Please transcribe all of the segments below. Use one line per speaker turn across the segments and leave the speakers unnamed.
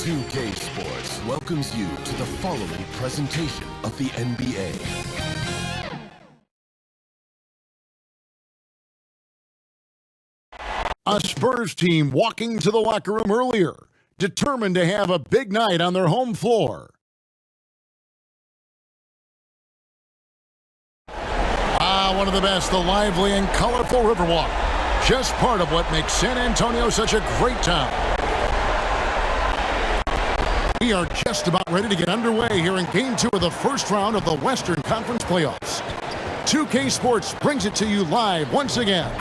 2K Sports welcomes you to the following presentation of the NBA.
A Spurs team walking to the locker room earlier, determined to have a big night on their home floor. One of the best, the lively and colorful Riverwalk. Just part of what makes San Antonio such a great town. We are just about ready to get underway here in Game 2 of the first round of the Western Conference Playoffs. 2K Sports brings it to you live once again.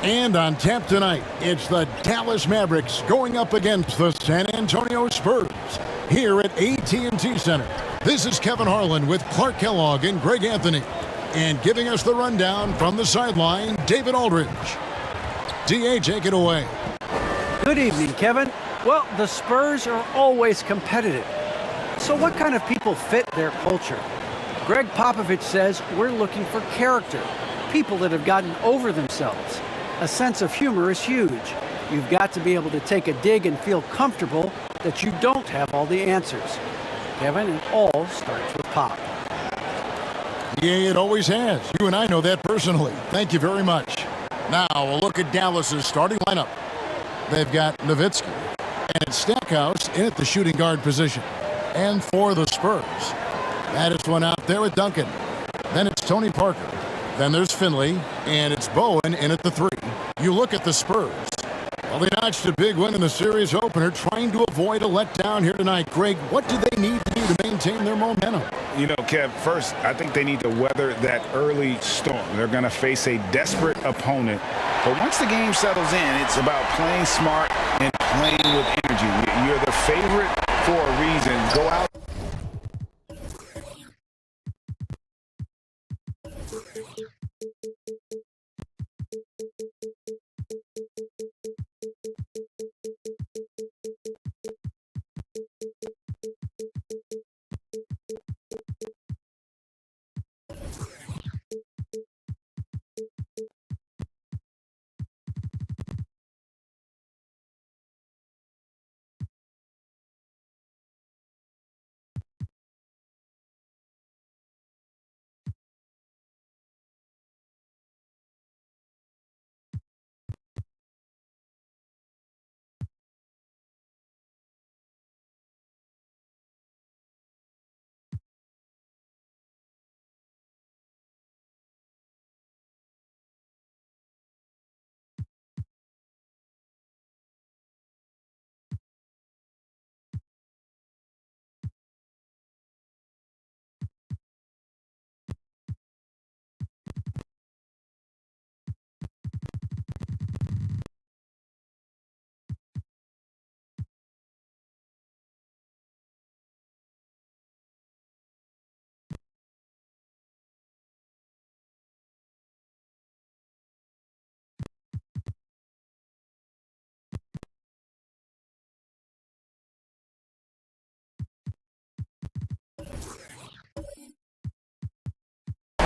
And on tap tonight, it's the Dallas Mavericks going up against the San Antonio Spurs here at AT&T Center. This is Kevin Harlan with Clark Kellogg and Greg Anthony. And giving us the rundown from the sideline, David Aldridge. DA, take it away.
Good evening, Kevin. Well, the Spurs are always competitive. So what kind of people fit their culture? Greg Popovich says we're looking for character, people that have gotten over themselves. A sense of humor is huge. You've got to be able to take a dig and feel comfortable that you don't have all the answers. Kevin, it all starts with Pop.
Yeah, it always has. You and I know that personally. Thank you very much. Now, we'll look at Dallas's starting lineup. They've got Nowitzki and Stackhouse in at the shooting guard position. And for the Spurs, that is one out there with Duncan. Then it's Tony Parker. Then there's Finley, and it's Bowen in at the 3. You look at the Spurs. Well, they notched a big win in the series opener, trying to avoid a letdown here tonight. Greg, what do they need to do to maintain their momentum?
You know, Kev, first, I think they need to weather that early storm. They're going to face a desperate opponent. But once the game settles in, it's about playing smart and playing with energy. You're the favorite for a reason. Go out.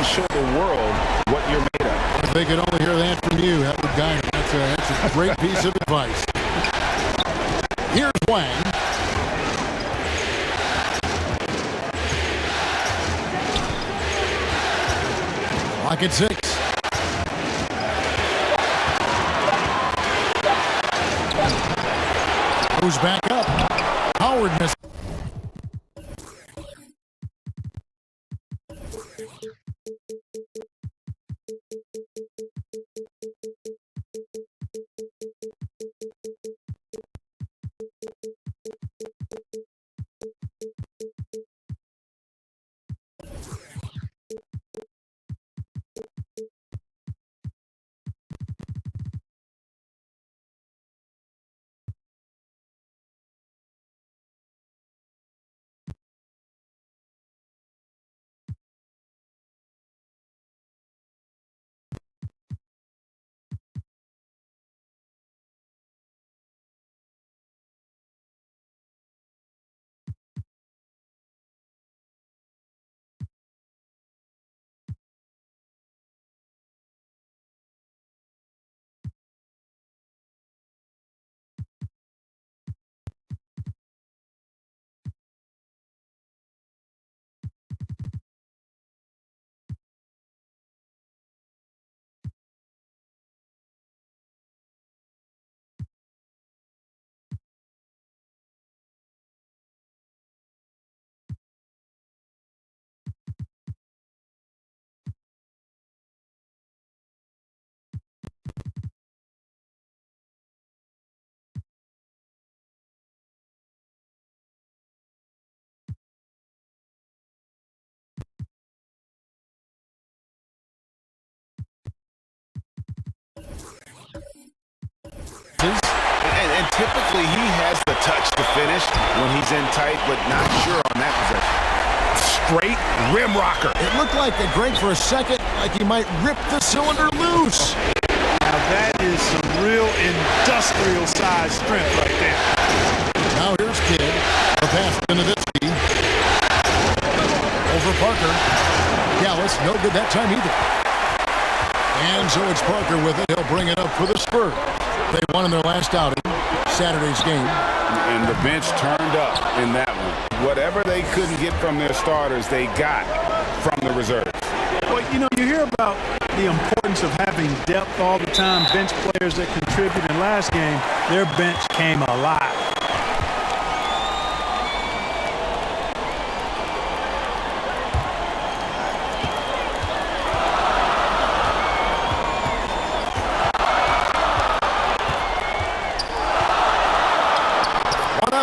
Show the world what you're made of.
If they could only hear that from you, Howard Guy. That's a great piece of advice. Here's Wang. Clock at 6. Goes back up. Howard missed.
typically he has the touch to finish when he's in tight, but not sure on that possession. Straight rim rocker.
It looked like a Greg for a second, like he might rip the cylinder loose.
Now that is some real industrial size strength right there.
Now here's Kidd. The pass to Nowitzki. Over Parker. Dallas, no good that time either. And so it's Parker with it. He'll bring it up for the Spurs. They won in their last outing, Saturday's game.
And the bench turned up in that one. Whatever they couldn't get from their starters, they got from the reserves.
Well, you know, you hear about the importance of having depth all the time, bench players that contribute. In last game, their bench came alive.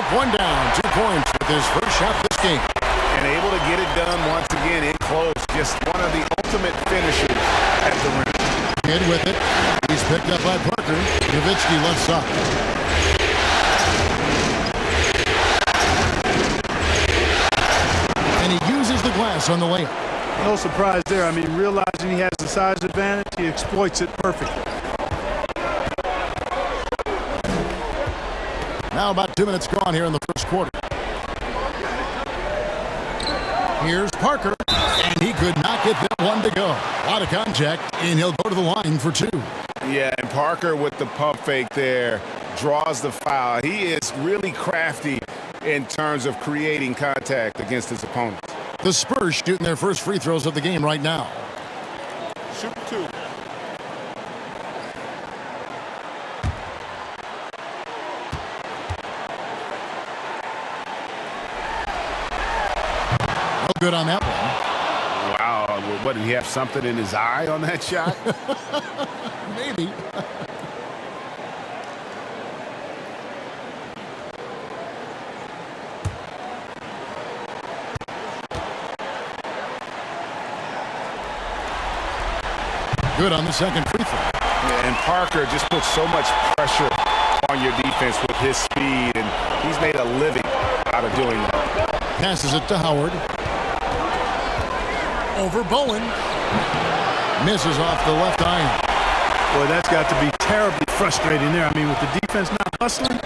One down, 2 points with his first shot this game.
And able to get it done once again in close. Just one of the ultimate finishers at the rim.
Kidd with it. He's picked up by Parker. Nowitzki left side. And he uses the glass on the layup.
No surprise there. I mean, realizing he has the size advantage, he exploits it perfectly.
Now about 2 minutes gone here in the first quarter. Here's Parker, and he could not get that one to go. A lot of contact, and he'll go to the line for 2.
Yeah, and Parker with the pump fake there draws the foul. He is really crafty in terms of creating contact against his opponents.
The Spurs shooting their first free throws of the game right now.
Shoot 2.
Good on that one.
Wow. What, did he have something in his eye on that shot?
Maybe. Good on the second free throw.
Yeah, and Parker just puts so much pressure on your defense with his speed, and he's made a living out of doing that.
Passes it to Howard. Over Bowen. Misses off the left iron.
Boy, that's got to be terribly frustrating there. I mean, with the defense not hustling,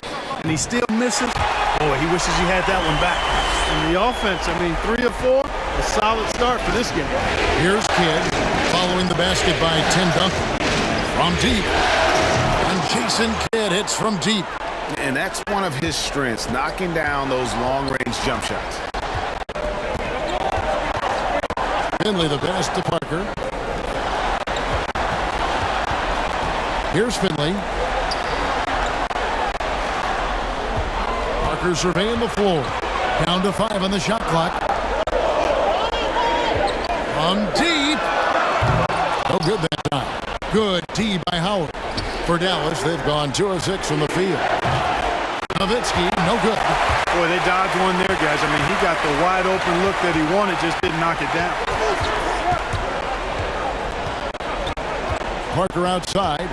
and he still misses. Boy, he wishes he had that one back. And the offense, I mean, 3 of 4, a solid start for this game.
Here's Kidd following the basket by Tim Duncan. From deep. And Jason Kidd hits from deep.
And that's one of his strengths, knocking down those long-range jump shots.
Finley the pass to Parker. Here's Finley. Parker surveying the floor. Down to 5 on the shot clock. From deep. No good that time. Good D by Howard. For Dallas, they've gone 2 of 6 from the field. Nowitzki, no good.
Boy, they dodged one there, guys. I mean, he got the wide open look that he wanted, just didn't knock it down.
Parker outside.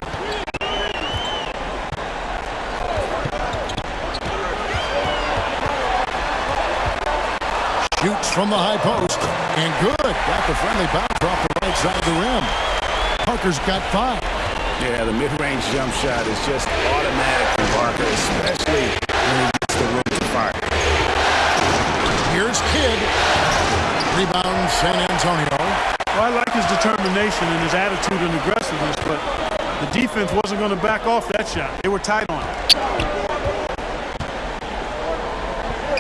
Shoots from the high post. And good. Got the friendly bounce off the right side of the rim. Parker's got 5.
Yeah, the mid-range jump shot is just automatic for Parker, especially when he gets the room to fire.
Here's Kidd. Rebound San Antonio.
Well, I like his determination and his attitude and aggressiveness, but the defense wasn't going to back off that shot. They were tight on it.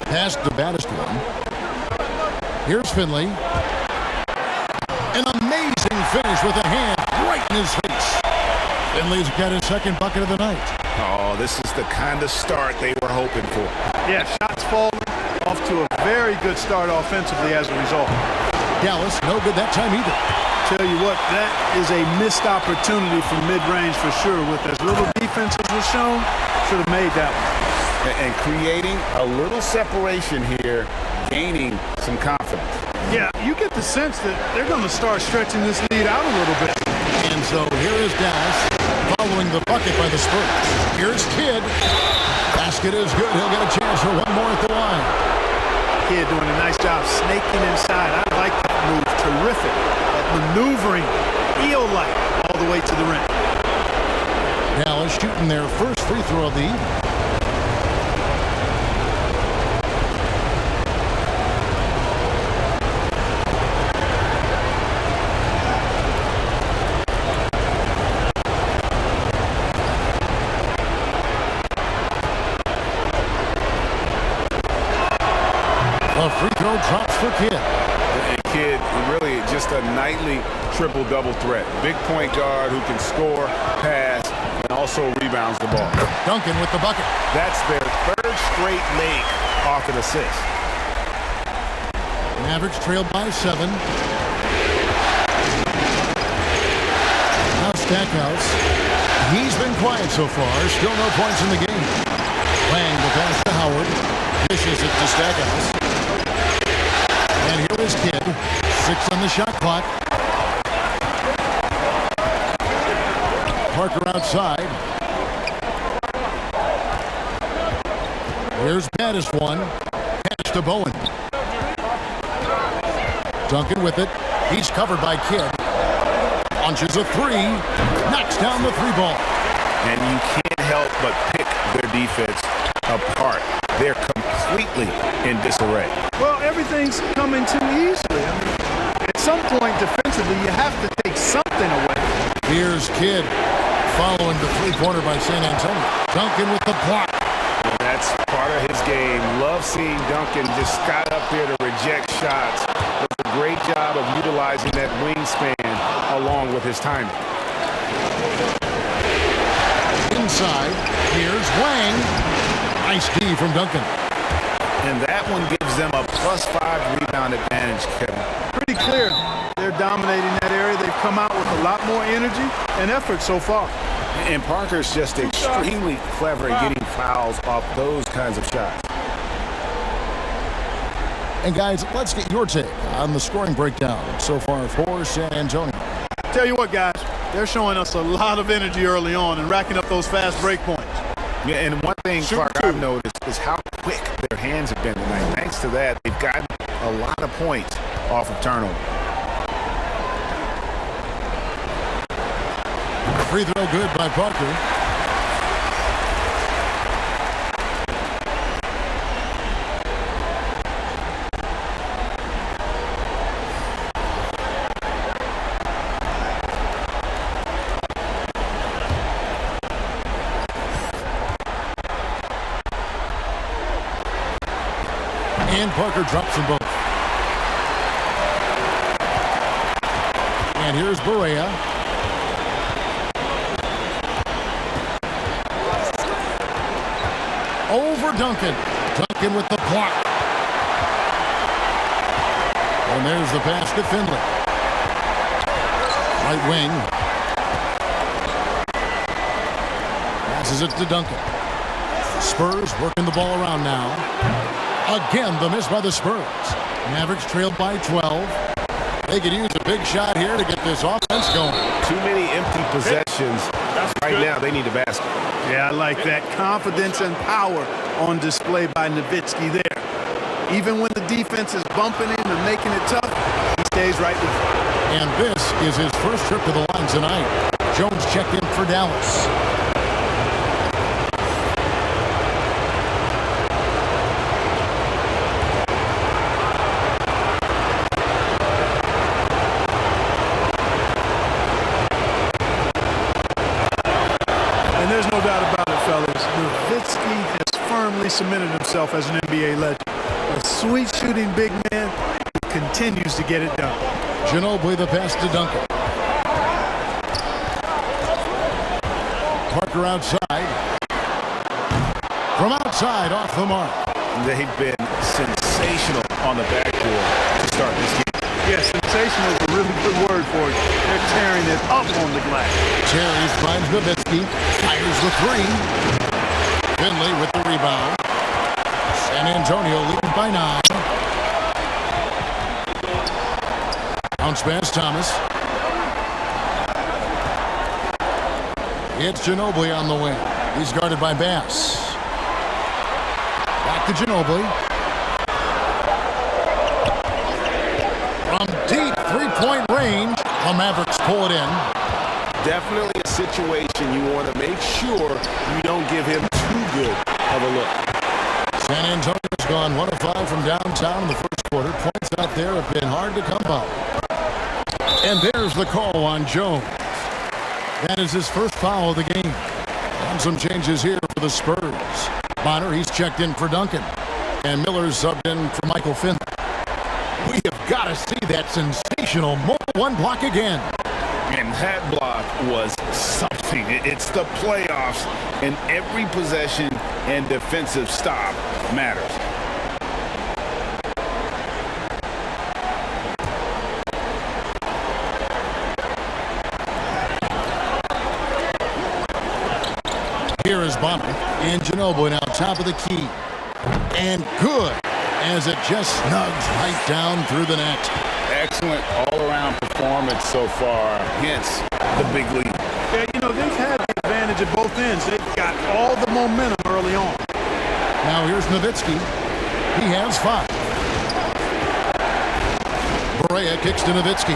Pass the baddest one. Here's Finley. An amazing finish with a hand right in his face. Finley's got his second bucket of the night.
Oh, this is the kind of start they were hoping for.
Yeah, shots falling off to a very good start offensively as a result.
Dallas, no good that time either.
Tell you what, that is a missed opportunity from mid-range for sure. With as little defense as was shown, should have made that one.
And creating a little separation here, gaining some confidence.
Yeah, you get the sense that they're going to start stretching this lead out a little bit.
And so here is Dallas following the bucket by the Spurs. Here's Kidd. basket is good. He'll get a chance for one more at the line.
Kid doing a nice job snaking inside. I like that move. Terrific. That maneuvering, eel-like, all the way to the rim.
Dallas shooting their first free throw of the evening. The free throw drops for Kidd.
And Kidd, really just a nightly triple-double threat. Big point guard who can score, pass, and also rebounds the ball.
Duncan with the bucket.
That's their third straight make off an assist.
Mavericks trailed by 7. Now Stackhouse. He's been quiet so far. Still no points in the game. Lang the pass to Howard. Dishes it to Stackhouse. And here is Kidd. 6 on the shot clock. Parker outside. Here's Battis one. Pass to Bowen. Duncan with it. He's covered by Kidd. Launches a 3. Knocks down the 3-ball.
And you can't help but pick their defense apart. They're completely in disarray.
Well, everything's coming too easily. I mean, at some point defensively, you have to take something away.
Here's Kidd following the three-pointer by San Antonio. Duncan with the block.
And that's part of his game. Love seeing Duncan just got up there to reject shots. Does a great job of utilizing that wingspan along with his timing.
Inside, here's Wang. Nice D from Duncan.
And that one gives them a +5 rebound advantage, Kevin.
Pretty clear. They're dominating that area. They've come out with a lot more energy and effort so far.
And Parker's just extremely clever at getting fouls off those kinds of shots.
And guys, let's get your take on the scoring breakdown so far for San Antonio.
Tell you what, guys, they're showing us a lot of energy early on and racking up those fast break points.
Yeah, and one thing, Clark, I've noticed is how quick their hands have been tonight. Thanks to that, they've gotten a lot of points off of turnover.
Free throw good by Parker. And Parker drops them both. And here's Barea. Over Duncan. Duncan with the block. And there's the pass to Finley. Right wing. Passes it to Duncan. Spurs working the ball around now. Again, the miss by the Spurs. Mavericks trailed by 12. They could use a big shot here to get this offense going.
Too many empty possessions. Right now, they need a basket.
Yeah, I like that. Confidence and power on display by Nowitzki there. Even when the defense is bumping him and making it tough, he stays right with it.
And this is his first trip to the line tonight. Jones checked in for Dallas.
Cemented himself as an NBA legend. A sweet shooting big man who continues to get it done.
Ginobili the pass to Duncan. Parker outside. From outside, off the mark.
They've been sensational on the backboard to start this game.
Yes, sensational is a really good word for it. They're tearing it up on the glass.
Terry finds Nowitzki. Fires the 3. Finley with the rebound. San Antonio leading by 9. Bounce pass, Thomas. It's Ginobili on the wing. He's guarded by Bass. to Ginobili. From deep three-point range, the Mavericks pull it in.
Definitely a situation you want to make sure you don't give him too good of a look.
San Antonio's gone 1 of 5 from downtown in the first quarter. Points out there have been hard to come by. And there's the call on Jones. That is his first foul of the game. And some changes here for the Spurs. Bonner, he's checked in for Duncan. And Miller's subbed in for Michael Finley. We have got to see that sensational one block again.
And that block was something. It's the playoffs, and every possession and defensive stop matters.
Here is Bonner and Ginobili now top of the key. And good as it just snugs right down through the net.
Excellent all-around performance so far against the big league.
Yeah, you know, they've had the advantage at both ends. They've got all the momentum early on.
Now here's Nowitzki. He has 5. Barea kicks to Nowitzki.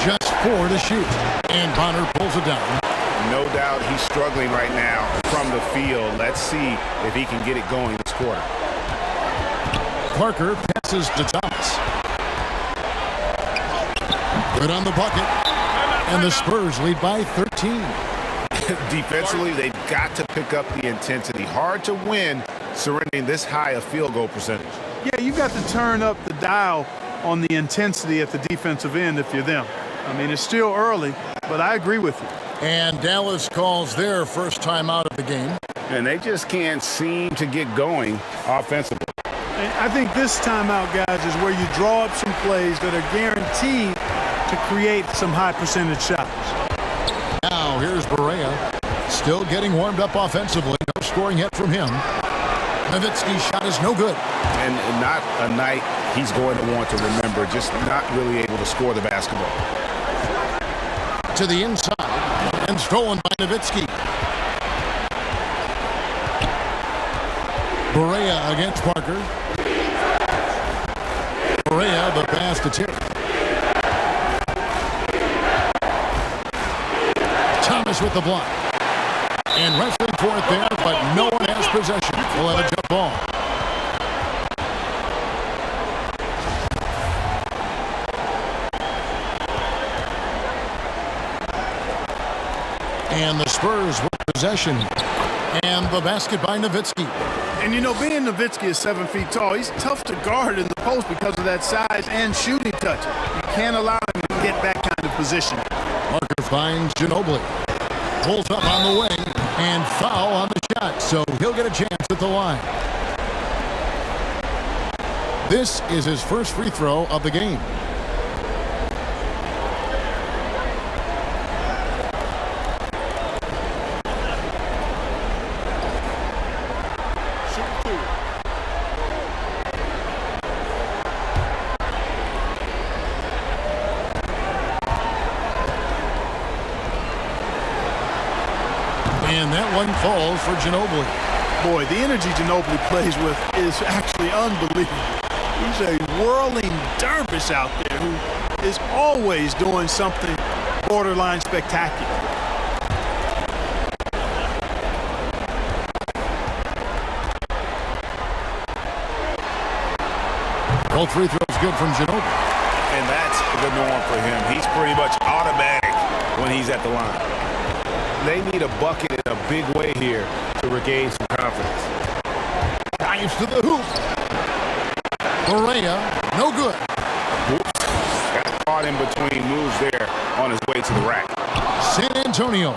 Just 4 to shoot. And Bonner pulls it down.
No doubt he's struggling right now from the field. Let's see if he can get it going this quarter.
Parker passes to Thomas. Good on the bucket. And the Spurs lead by 13.
Defensively, they've got to pick up the intensity. Hard to win surrendering this high a field goal percentage.
Yeah, you've got to turn up the dial on the intensity at the defensive end if you're them. I mean, it's still early, but I agree with you.
And Dallas calls their first time out of the game.
And they just can't seem to get going offensively.
And I think this timeout, guys, is where you draw up some plays that are guaranteed to create some high percentage shots.
Now here's Barea. Still getting warmed up offensively. No scoring yet from him. Nowitzki's shot is no good.
And not a night he's going to want to remember. Just not really able to score the basketball.
To the inside. And stolen by Nowitzki. Barea against Parker. Barea, the pass to Terry. Thomas with the block. And wrestling for it there, but no one has possession. We'll have a jump ball. And the Spurs with possession. And the basket by Nowitzki.
And you know, being Nowitzki is 7 feet tall, he's tough to guard in the post because of that size and shooting touch. You can't allow him to get that kind of position.
Parker finds Ginobili. Pulls up on the wing. And foul on the shot. So he'll get a chance at the line. This is his first free throw of the game. And that one falls for Ginobili.
Boy, the energy Ginobili plays with is actually unbelievable. He's a whirling dervish out there who is always doing something borderline spectacular.
Both free throws good from Ginobili.
And that's the norm for him. He's pretty much automatic when he's at the line. They need a bucket in a big way here to regain some confidence.
Dives to the hoop. Barea, no good.
Oops. Got caught in between moves there on his way to the rack.
San Antonio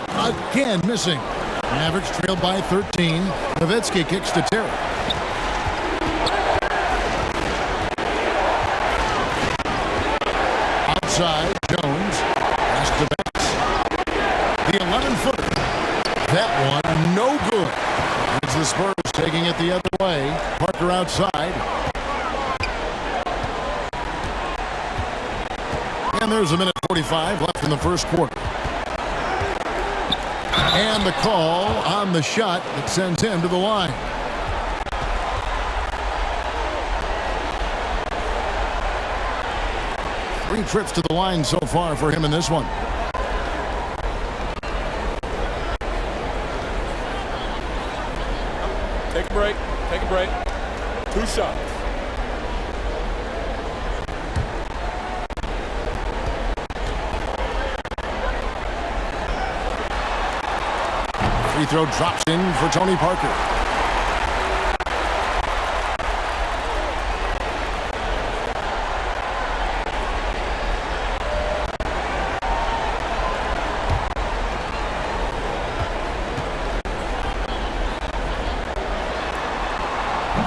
again missing. Mavericks trailed by 13. Nowitzki kicks to Terry. Outside, Jones. Pass to Banks. The 11-footer. That one, no good. It's the Spurs taking it the other way. Parker outside. And there's a minute 45 left in the first quarter. And the call on the shot that sends him to the line. 3 trips to the line so far for him in this one.
Take a break. Take a break. 2 shots.
Free throw drops in for Tony Parker.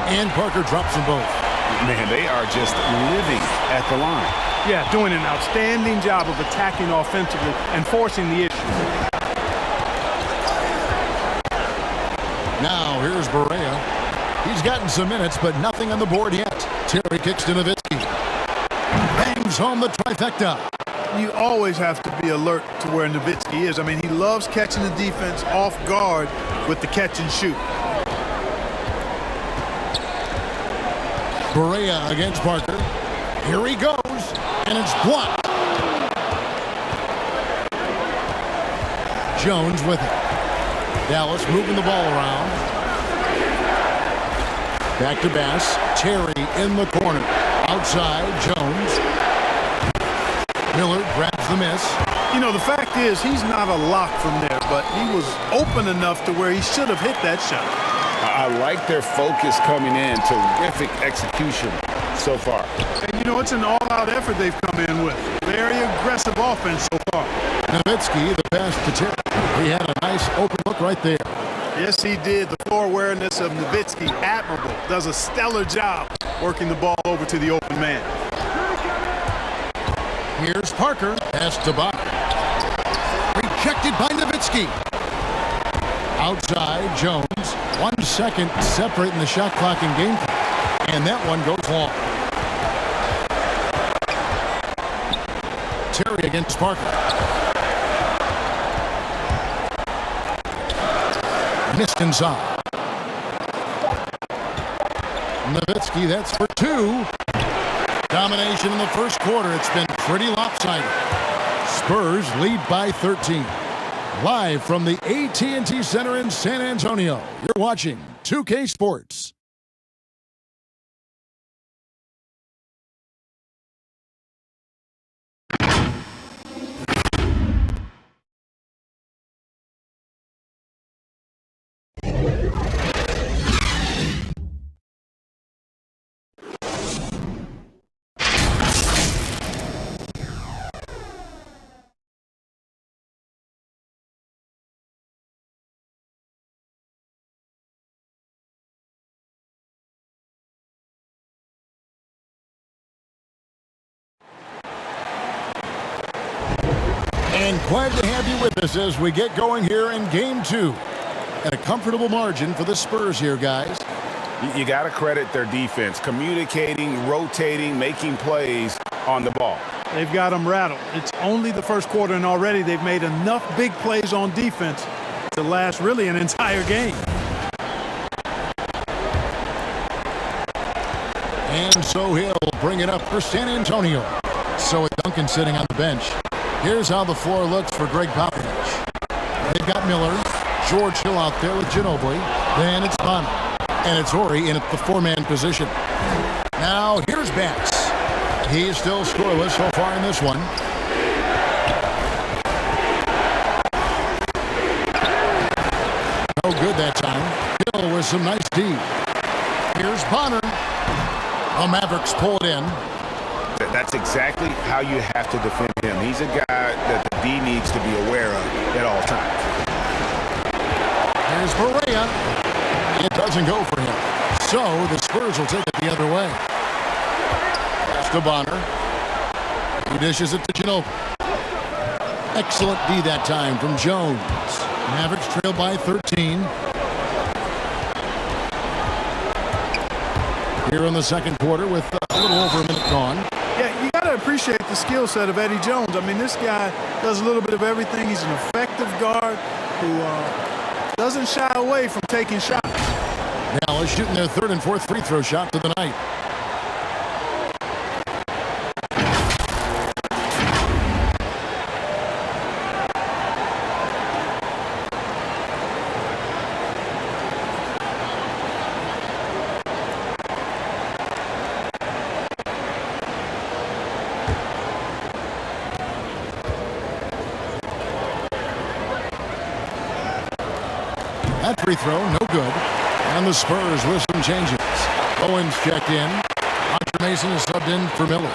And Parker drops them both.
Man, they are just living at the line.
Yeah, doing an outstanding job of attacking offensively and forcing the issue.
Now here's Berea. He's gotten some minutes, but nothing on the board yet. Terry kicks to Nowitzki. Bangs home the trifecta.
You always have to be alert to where Nowitzki is. I mean, he loves catching the defense off guard with the catch and shoot.
Berea against Parker. Here he goes, and it's blocked. Jones with it. Dallas moving the ball around. Back to Bass. Terry in the corner. Outside, Jones. Miller grabs the miss.
You know, the fact is, he's not a lock from there, but he was open enough to where he should have hit that shot.
I like their focus coming in. Terrific execution so far.
And, you know, it's an all-out effort they've come in with. Very aggressive offense so far.
Nowitzki, the pass to Terry. He had a nice open look right there.
Yes, he did. The floor awareness of Nowitzki, admirable. Does a stellar job working the ball over to the open man.
Here's Parker. Pass to Bach. Rejected by Nowitzki. Outside, Jones. 1 second separating the shot clock and game clock. And that one goes long. Terry against Parker. Missed inside. Nowitzki, that's for 2. Domination in the first quarter. It's been pretty lopsided. Spurs lead by 13. Live from the AT&T Center in San Antonio, you're watching 2K Sports. And glad to have you with us as we get going here in Game 2. At a comfortable margin for the Spurs here, guys.
You got to credit their defense. Communicating, rotating, making plays on the ball.
They've got them rattled. It's only the first quarter, and already they've made enough big plays on defense to last really an entire game.
And so he'll bring it up for San Antonio. So with Duncan sitting on the bench. Here's how the floor looks for Greg Popovich. They've got Miller, George Hill out there with Ginobili. Then it's Bonner. And it's Horry in at the 4-man position. Now here's Bass. He's still scoreless so far in this one. No good that time. Hill with some nice D. Here's Bonner. The Mavericks pull it in.
That's exactly how you have to defend him. He's a guy that the D needs to be aware of at all times.
Here's Berea. It doesn't go for him. So the Spurs will take it the other way. Pass to Bonner. He dishes it to Ginobili. Excellent D that time from Jones. Mavericks trail by 13. Here in the second quarter with a little over a minute gone.
Yeah, you got to appreciate the skill set of Eddie Jones. I mean, this guy does a little bit of everything. He's an effective guard who doesn't shy away from taking shots.
Dallas shooting their third and fourth free throw shot of the night. That free throw, no good. And the Spurs with some changes. Owens checked in. Hunter Mason is subbed in for Miller.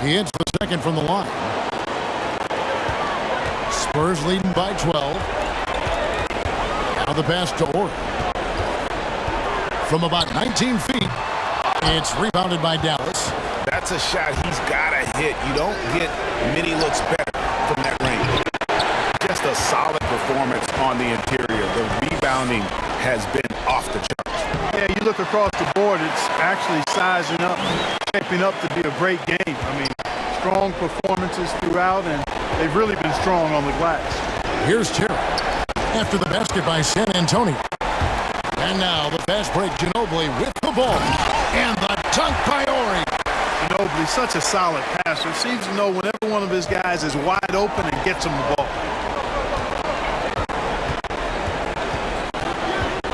He hits the second from the line. Spurs leading by 12. Now the pass to Orr. From about 19 feet, it's rebounded by Dallas.
That's a shot he's got to hit. You don't get many looks better from that range. Just a solid performance on the interior. The rebounding has been off the charts.
Yeah, you look across the board, it's actually sizing up, shaping up to be a great game. I mean, strong performances throughout, and they've really been strong on the glass.
Here's Terry after the basket by San Antonio. And now the fast break, Ginobili with the ball. And the dunk by Ori.
Ginobili, such a solid passer. Seems to know whenever one of his guys is wide open and gets him the ball.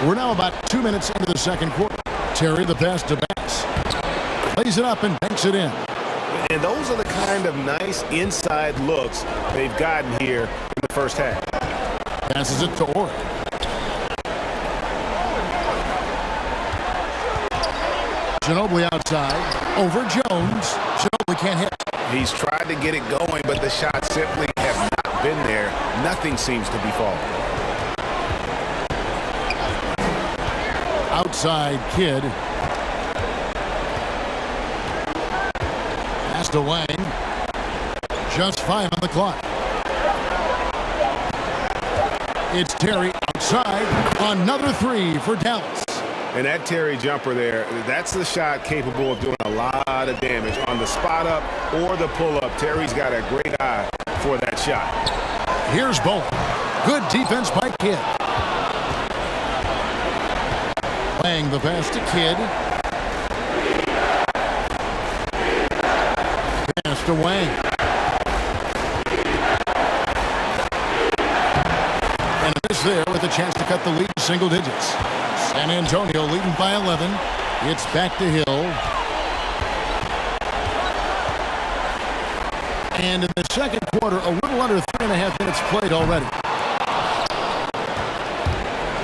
We're now about 2 minutes into the second quarter. Terry, the pass to Bass. Plays it up and banks it in.
And those are the kind of nice inside looks they've gotten here in the first half.
Passes it to Ori. Ginobili outside. Over Jones. Ginobili can't hit.
He's tried to get it going, but the shots simply have not been there. Nothing seems to be falling.
Outside Kidd. Pass to Wang. Just 5 on the clock. It's Terry outside. Another 3 for Dallas.
And that Terry jumper there, that's the shot capable of doing a lot of damage on the spot up or the pull up. Terry's got a great eye for that shot.
Here's Bowen. Good defense by Kidd. Playing the pass to Kidd. Pass to Wang. And a miss there with a chance to cut the lead to single digits. San Antonio leading by 11. It's back to Hill. And in the second quarter, a little under 3.5 minutes played already.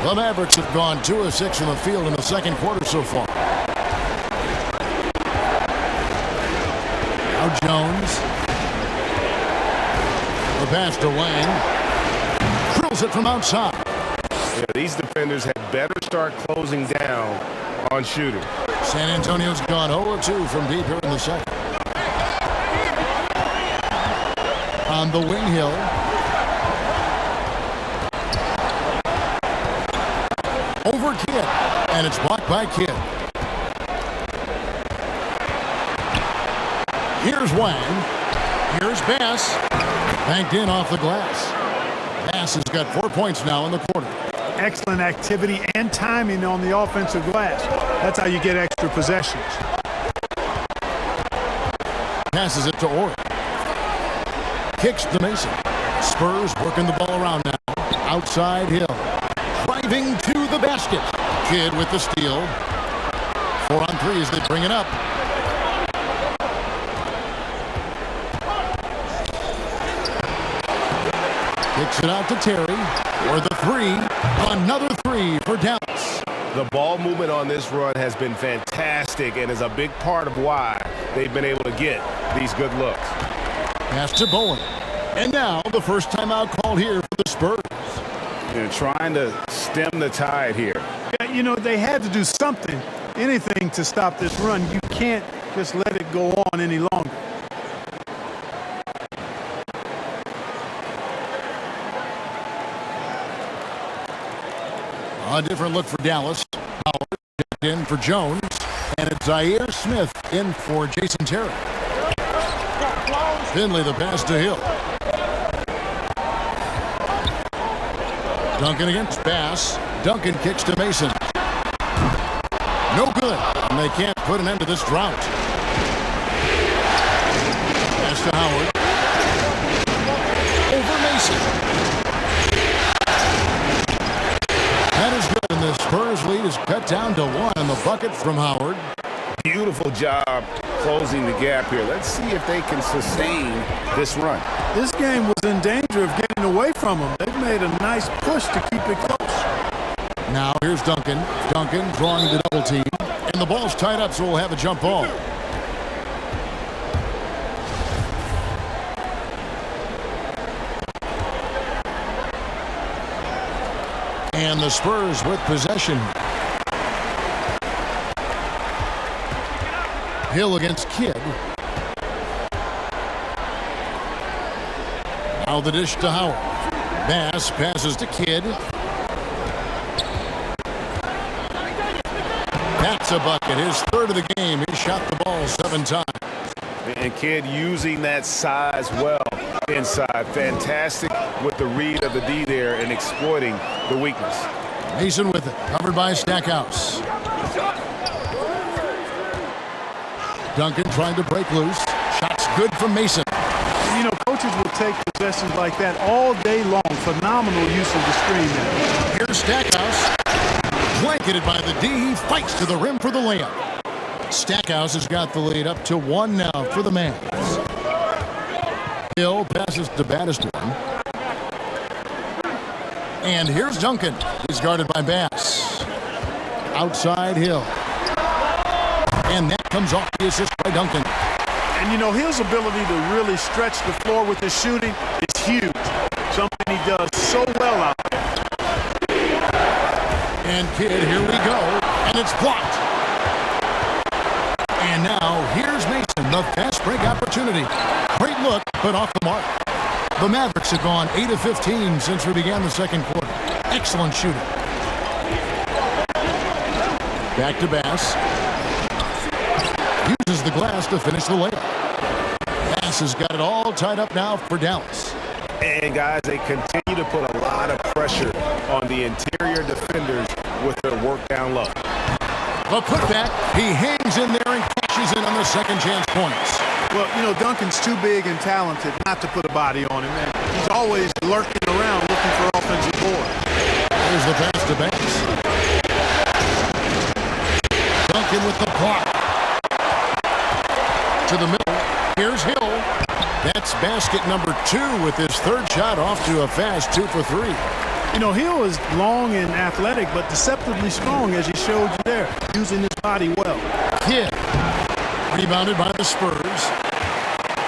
The Mavericks have gone 2 of 6 from the field in the second quarter so far. Now Jones. The pass to Wang. Drills it from outside.
Yeah, these defenders had better start closing down on shooting.
San Antonio's gone 0-2 from deep here in the second. On the wing, Hill. Over Kidd. And it's blocked by Kidd. Here's Wang. Here's Bass. Banked in off the glass. Bass has got 4 points now in the quarter.
Excellent activity and timing on the offensive glass. That's how you get extra possessions.
Passes it to Ori. Kicks to Mason. Spurs working the ball around now. Outside Hill. Driving to the basket. Kidd with the steal. 4 on 3 as they bring it up. Kicks it out to Terry. For the 3. Another 3 for Dallas.
The ball movement on this run has been fantastic and is a big part of why they've been able to get these good looks.
Pass to Bowen. And now the first timeout called here for the Spurs.
They're trying to stem the tide here.
Yeah, you know, they had to do something, anything to stop this run. You can't just let it go on any longer.
A different look for Dallas. Howard in for Jones. And it's Zaire Smith in for Jason Terry. Finley the pass to Hill. Duncan against Bass. Duncan kicks to Mason. No good. And they can't put an end to this drought. Pass to Howard. Over Mason. cut down to 1 on the bucket from Howard.
Beautiful job closing the gap here. Let's see if they can sustain this run.
This game was in danger of getting away from them. They've made a nice push to keep it close.
Now here's Duncan. Duncan drawing the double team. And the ball's tied up, so we'll have a jump ball. And the Spurs with possession. Hill against Kidd. Now the dish to Howard. Bass passes to Kidd. That's a bucket. His third of the game. He shot the ball 7 times.
And Kidd using that size well inside. Fantastic with the read of the D there and exploiting the weakness.
Mason with it. Covered by Stackhouse. Duncan trying to break loose. Shots good from Mason.
You know, coaches will take possessions like that all day long. Phenomenal use of the screen there.
Here's Stackhouse. Blanketed by the D. He fights to the rim for the layup. Stackhouse has got the lead up to 1 now for the Mavs. Hill passes to Battistone. And here's Duncan. He's guarded by Bass. Outside Hill. And that comes off the assist by Duncan.
And you know, Hill's ability to really stretch the floor with his shooting is huge. Something he does so well out there.
And Kidd, here we go. And it's blocked. And now here's Mason, the fast break opportunity. Great look, but off the mark. The Mavericks have gone 8 of 15 since we began the second quarter. Excellent shooting. Back to Bass. Uses the glass to finish the layup. Bass has got it all tied up now for Dallas.
And guys, they continue to put a lot of pressure on the interior defenders with their work down low.
The putback, he hangs in there and cashes in on the second chance points.
Well, you know, Duncan's too big and talented not to put a body on him, and he's always lurking around looking for offensive board.
There's the pass to Bass. Duncan with the block. To the middle. Here's Hill. That's basket number 2 with his third shot off to a fast 2 for 3.
You know, Hill is long and athletic, but deceptively strong, as he showed you there, using his body well.
Kidd. Rebounded by the Spurs.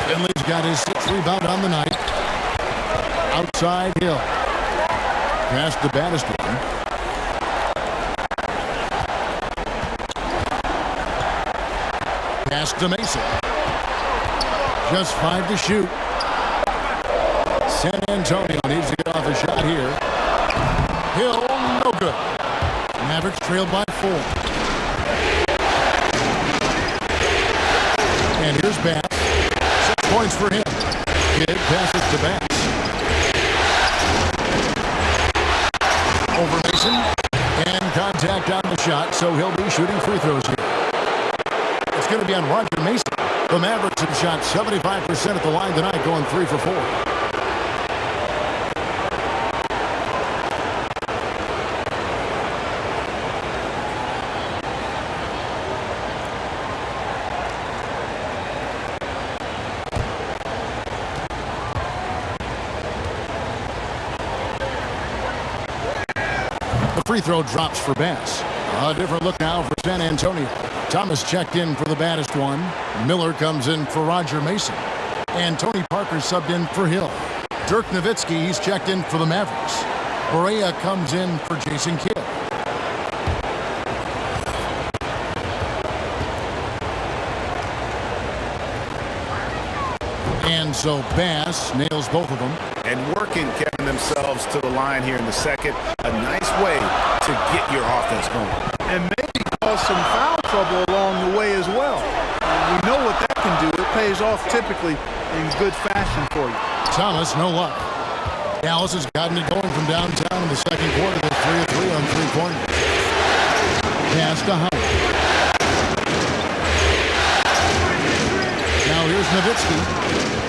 Finley's got his 6th rebound on the night. Outside Hill. Pass to Battistone. Pass to Mason. Just 5 to shoot. San Antonio needs to get off a shot here. Hill, no good. Mavericks trailed by 4. And here's Bass. 6 points for him. Kidd passes to Bass. Over Mason. And contact on the shot, so he'll be shooting free throws here. It's going to be on Roger Mason. The Mavericks have shot 75% at the line tonight, going 3 for 4. The free throw drops for Bass. A different look now for San Antonio. Thomas checked in for the baddest one. Miller comes in for Roger Mason. And Tony Parker subbed in for Hill. Dirk Nowitzki, he's checked in for the Mavericks. Barea comes in for Jason Kidd. And so Bass nails both of them.
And working, getting themselves to the line here in the second. A nice way to get your offense going.
And maybe cause some foul trouble along the way as well. We know what that can do. It pays off typically in good fashion for you.
Thomas, no luck. Dallas has gotten it going from downtown in the second quarter. They're 3 of 3 on 3 pointers. Pass to Howard. Now here's Nowitzki.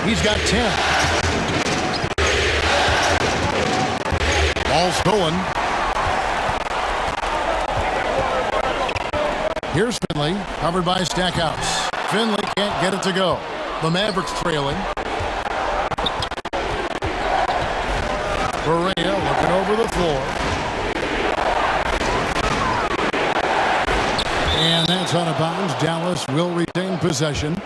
He's got 10. Ball stolen. Here's Finley, covered by Stackhouse. Finley can't get it to go. The Mavericks trailing. Berea looking over the floor. And that's out of bounds. Dallas will retain possession.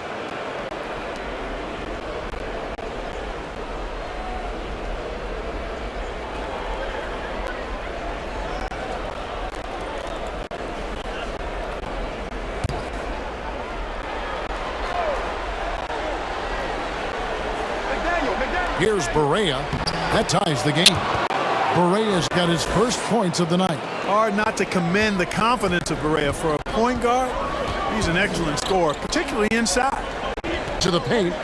Here's Berea. That ties the game. Berea's got his first points of the night.
Hard not to commend the confidence of Berea. For a point guard, he's an excellent scorer, particularly inside.
To the paint.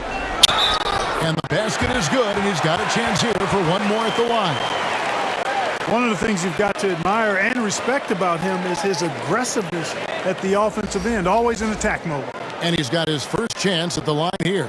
And the basket is good, and he's got a chance here for one more at the line.
One of the things you've got to admire and respect about him is his aggressiveness at the offensive end, always in attack mode.
And he's got his first chance at the line here.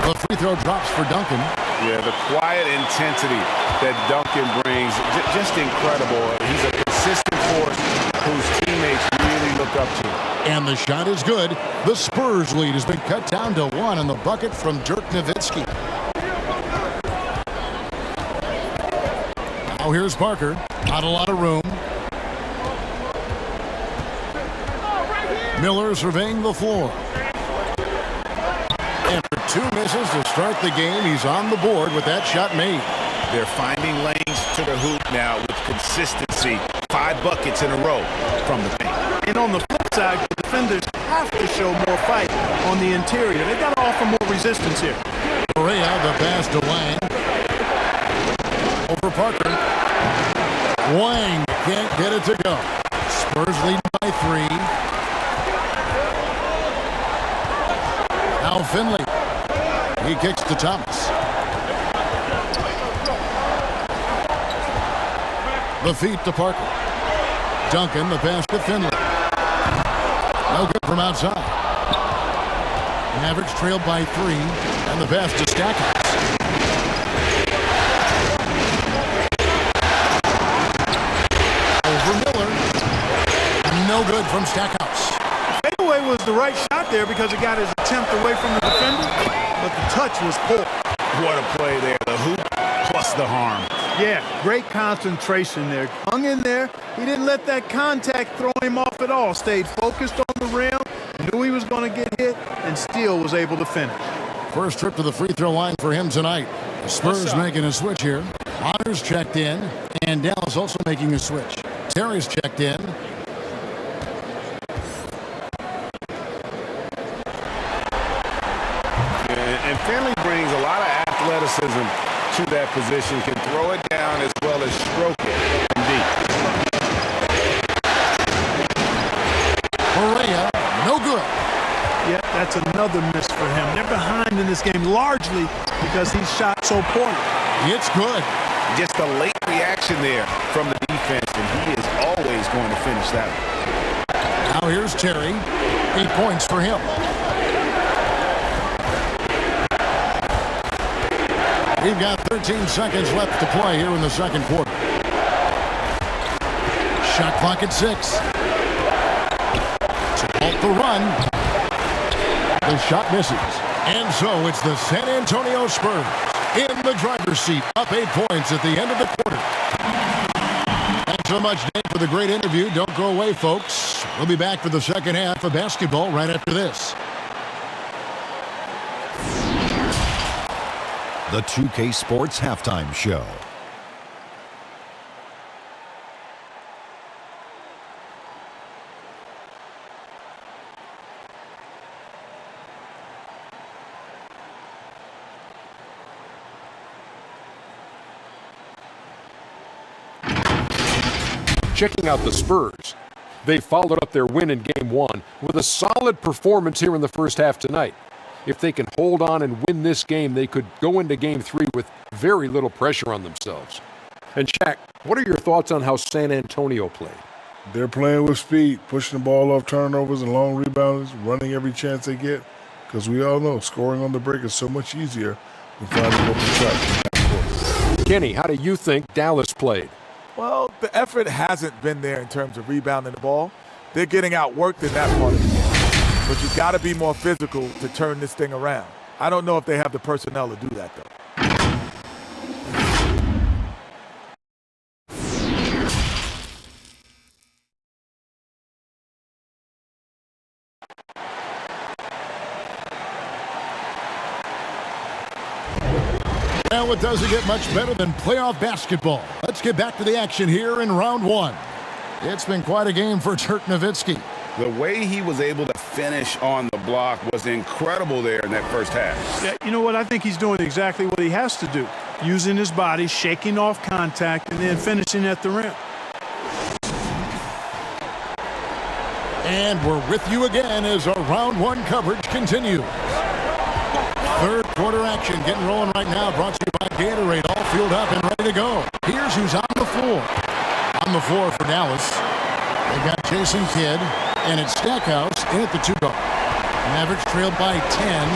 The free throw drops for Duncan.
Yeah, the quiet intensity that Duncan brings, just incredible. He's a consistent force whose teammates really look up to.
And the shot is good. The Spurs lead has been cut down to 1 on the bucket from Dirk Nowitzki. Now here's Parker. Not a lot of room. Miller surveying the floor. And for 2 misses to start the game, he's on the board with that shot made.
They're finding lanes to the hoop now with consistency. 5 buckets in a row from the paint.
And on the flip side, the defenders have to show more fight on the interior. They got to offer more resistance here.
Berea, the pass to Wang. Over Parker. Wang can't get it to go. Spurs lead by 3. Now Finley. He kicks to Thomas. The feet to Parker. Duncan, the pass to Finley. No good from outside. Mavericks trailed by 3. And the pass to Stackhouse. Over Miller. No good from Stackhouse.
Fadeaway was the right shot there because it got his attempt away from the defender, but the touch was poor.
What a play there. The hoop plus the harm.
Yeah, great concentration there. Hung in there. He didn't let that contact throw him off at all. Stayed focused on the rim, knew he was going to get hit, and still was able to finish.
First trip to the free throw line for him tonight. The Spurs making a switch here. Honors checked in, and Dallas also making a switch. Terry's checked in.
And Finley brings a lot of athleticism to that position. Can throw it down as well as stroke it from deep.
Berea, no good.
Yeah, that's another miss for him. They're behind in this game largely because he shot so poorly.
It's good.
Just a late reaction there from the defense, and he is always going to finish that one.
Now here's Terry. 8 points for him. We've got 13 seconds left to play here in the second quarter. Shot clock at 6. To halt the run. The shot misses. And so it's the San Antonio Spurs in the driver's seat, up 8 points at the end of the quarter. Thanks so much, Dave, for the great interview. Don't go away, folks. We'll be back for the second half of basketball right after this.
The 2K Sports Halftime Show.
Checking out the Spurs. They followed up their win in Game 1 with a solid performance here in the first half tonight. If they can hold on and win this game, they could go into Game 3 with very little pressure on themselves. And Shaq, what are your thoughts on how San Antonio played?
They're playing with speed, pushing the ball off turnovers and long rebounds, running every chance they get. Because we all know scoring on the break is so much easier than finding open shots.
Kenny, how do you think Dallas played?
Well, the effort hasn't been there in terms of rebounding the ball. They're getting outworked in that part of the game. But you've got to be more physical to turn this thing around. I don't know if they have the personnel to do that, though.
Well, it doesn't get much better than playoff basketball. Let's get back to the action here in round one. It's been quite a game for Dirk Nowitzki.
The way he was able to finish on the block was incredible there in that first half.
Yeah, you know what? I think he's doing exactly what he has to do. Using his body, shaking off contact, and then finishing at the rim.
And we're with you again as our round one coverage continues. Third quarter action getting rolling right now, brought to you by Gatorade, all filled up and ready to go. Here's who's on the floor. On the floor for Dallas, they've got Jason Kidd, and it's Stackhouse in at the 2-guard. Mavericks trailed by 10.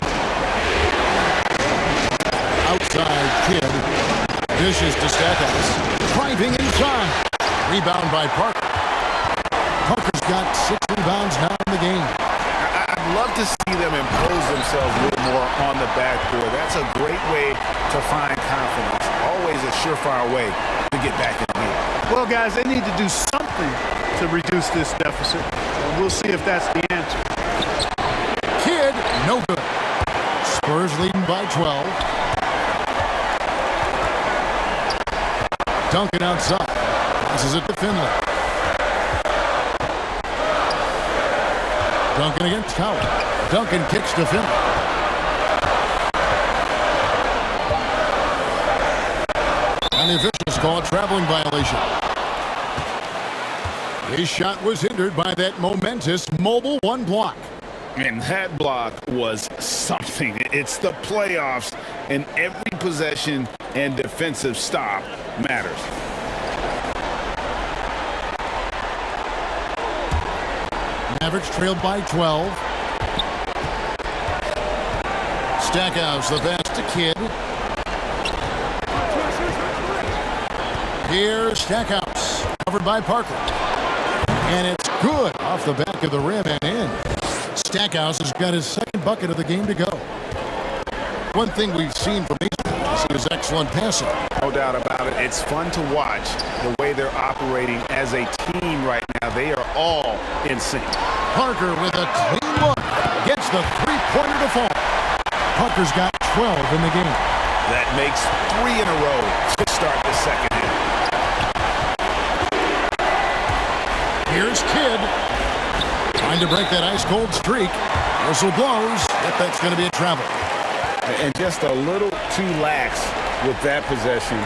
Outside Kidd, dishes to Stackhouse, driving inside. Rebound by Parker. Parker's got 6 rebounds now in the game.
I'd love to see them impose themselves a little more on the backboard. That's a great way to find confidence. Always a surefire way to get back in the game.
Well, guys, they need to do something to reduce this deficit. And we'll see if that's the answer.
Kidd, no good. Spurs leading by 12. Duncan outside. Passes it to Finley. Duncan against Howard. Duncan kicks to Finley. And the officials call a traveling violation. His shot was hindered by that momentous mobile one block.
And that block was something. It's the playoffs, and every possession and defensive stop matters.
Mavericks trailed by 12. Stackhouse, the pass to Kidd. Here's Stackhouse, covered by Parker. And it's good off the back of the rim and in. Stackhouse has got his second bucket of the game to go. One thing we've seen from these guys is excellent passing.
No doubt about it. It's fun to watch the way they're operating as a team right now. They are all in sync.
Parker with a clean look. Gets the three-pointer to fall. Parker's got 12 in the game.
That makes 3 in a row to start the second half.
Here's Kidd. Trying to break that ice-cold streak. Whistle blows. Yep, that's going to be a travel.
And just a little too lax with that possession,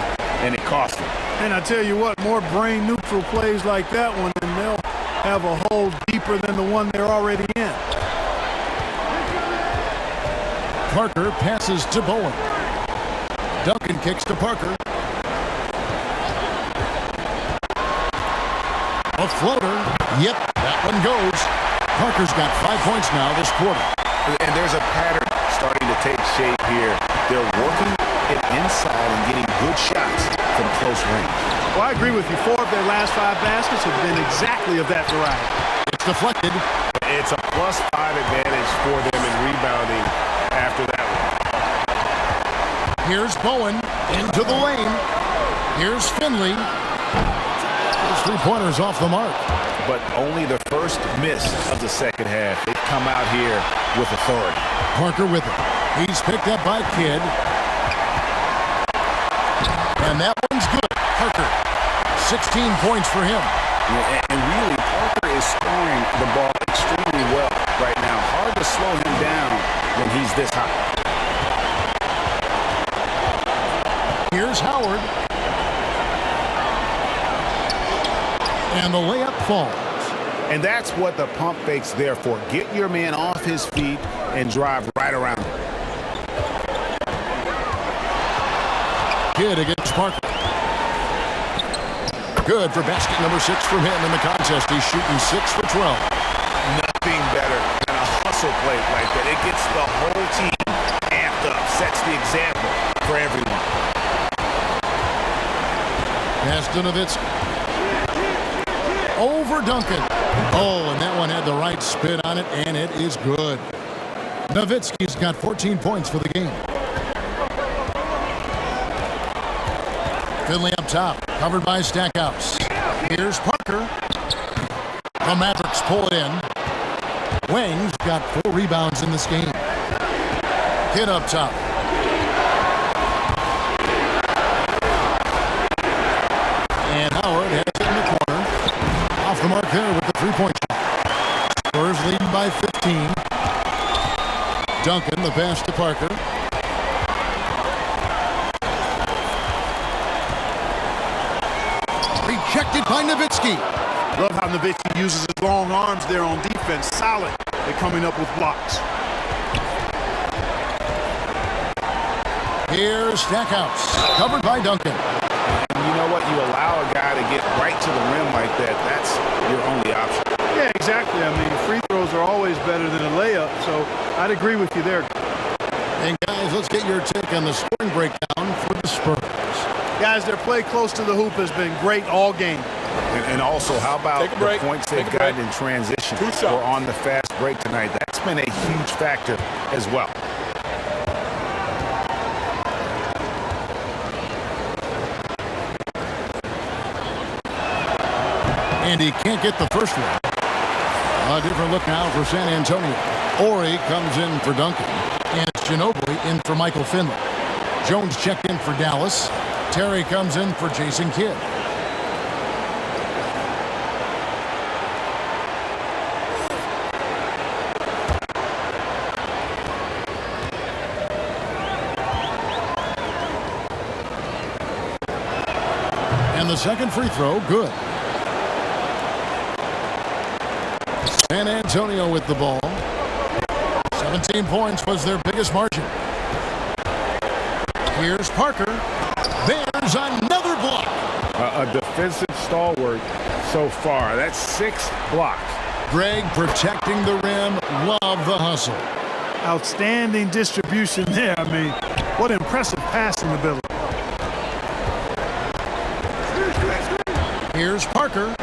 and it cost them.
And I tell you what, more brain-neutral plays like that one, and they'll have a hole deeper than the one they're already in.
Parker passes to Bowen. Duncan kicks to Parker. A floater. Yep, that one goes. Parker's got 5 points now this quarter.
And there's a pattern starting to take shape here. They're working it inside and getting good shots from close range.
Well, I agree with you. 4 of their last 5 baskets have been exactly of that variety.
It's deflected.
It's a +5 advantage for them in rebounding after that one.
Here's Bowen into the lane. Here's Finley. His three-pointers off the mark.
But only the first miss of the second half. They've come out here with authority.
Parker with it. He's picked up by Kidd. And that one's good. Parker, 16 points for him.
And really, Parker is scoring the ball extremely well right now. Hard to slow him down when he's this high.
Here's Howard. And the layup falls.
And that's what the pump fake's there for. Get your man off his feet and drive right around him.
Kidd against Parker. Good for basket number 6 from him in the contest. He's shooting 6 for 12.
Nothing better than a hustle play like that. It gets the whole team amped up, sets the example for everyone.
Pass to Nowitzki. Over Duncan. Oh, and that one had the right spin on it, and it is good. Nowitzki's got 14 points for the game. Finley up top, covered by Stackhouse. Here's Parker. The Mavericks pull it in. Wang's got 4 rebounds in this game. Kidd up top. And Howard has it in the corner. Off the mark there with the three-point shot. Spurs leading by 15. Duncan, the pass to Parker. Rejected by Nowitzki.
Love how Nowitzki uses his long arms there on defense. Solid at coming up with blocks.
Here's Stackhouse, covered by Duncan.
And you know what? You allow a guy to get right to the rim like that. That's your only option.
Yeah, exactly. I mean, free throws are always better than a layup, so I'd agree with you there.
And guys, let's get your take on the scoring breakdown for the Spurs.
Guys, their play close to the hoop has been great all game.
And also, how about the points they've gotten in transition or on the fast break tonight? That's been a huge factor as well.
And he can't get the first one. A different look now for San Antonio. Ori comes in for Duncan. And Ginobili in for Michael Finley. Jones checked in for Dallas. Terry comes in for Jason Kidd. And the second free throw, good. San Antonio with the ball. 17 points was their biggest margin. Here's Parker. There's another block.
A defensive stalwart so far. That's 6 blocks.
Greg protecting the rim. Love the hustle.
Outstanding distribution there. I mean, what impressive passing ability.
Here's Parker.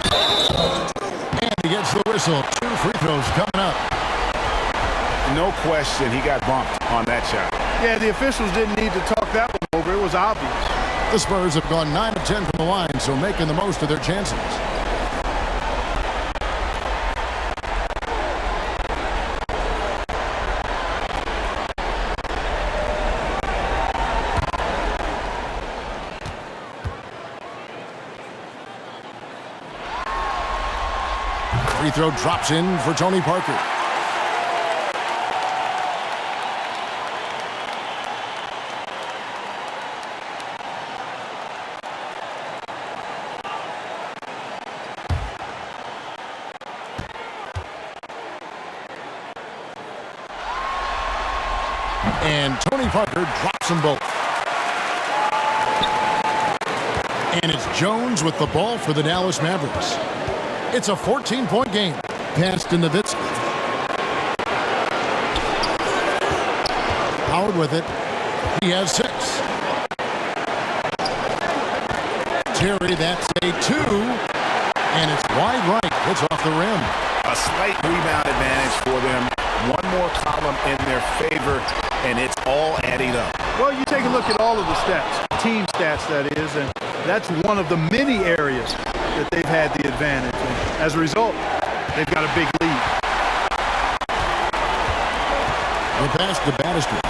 And he gets the whistle. 2 free throws coming up.
No question, he got bumped on that shot.
Yeah, the officials didn't need to talk that one over. It was obvious.
The Spurs have gone 9 of 10 from the line, so making the most of their chances. Free throw drops in for Tony Parker. And Tony Parker drops them both. And it's Jones with the ball for the Dallas Mavericks. It's a 14-point game. Pass to Nowitzki. Howard with it. He has 6. Terry, that's a 2. And it's wide right. It's off the rim.
A slight rebound advantage for them. One more column in their favor, and it's all adding up.
Well, you take a look at all of the stats, team stats that is, and that's one of the many areas that they've had the advantage. And as a result, they've got a big lead.
They pass to Battister.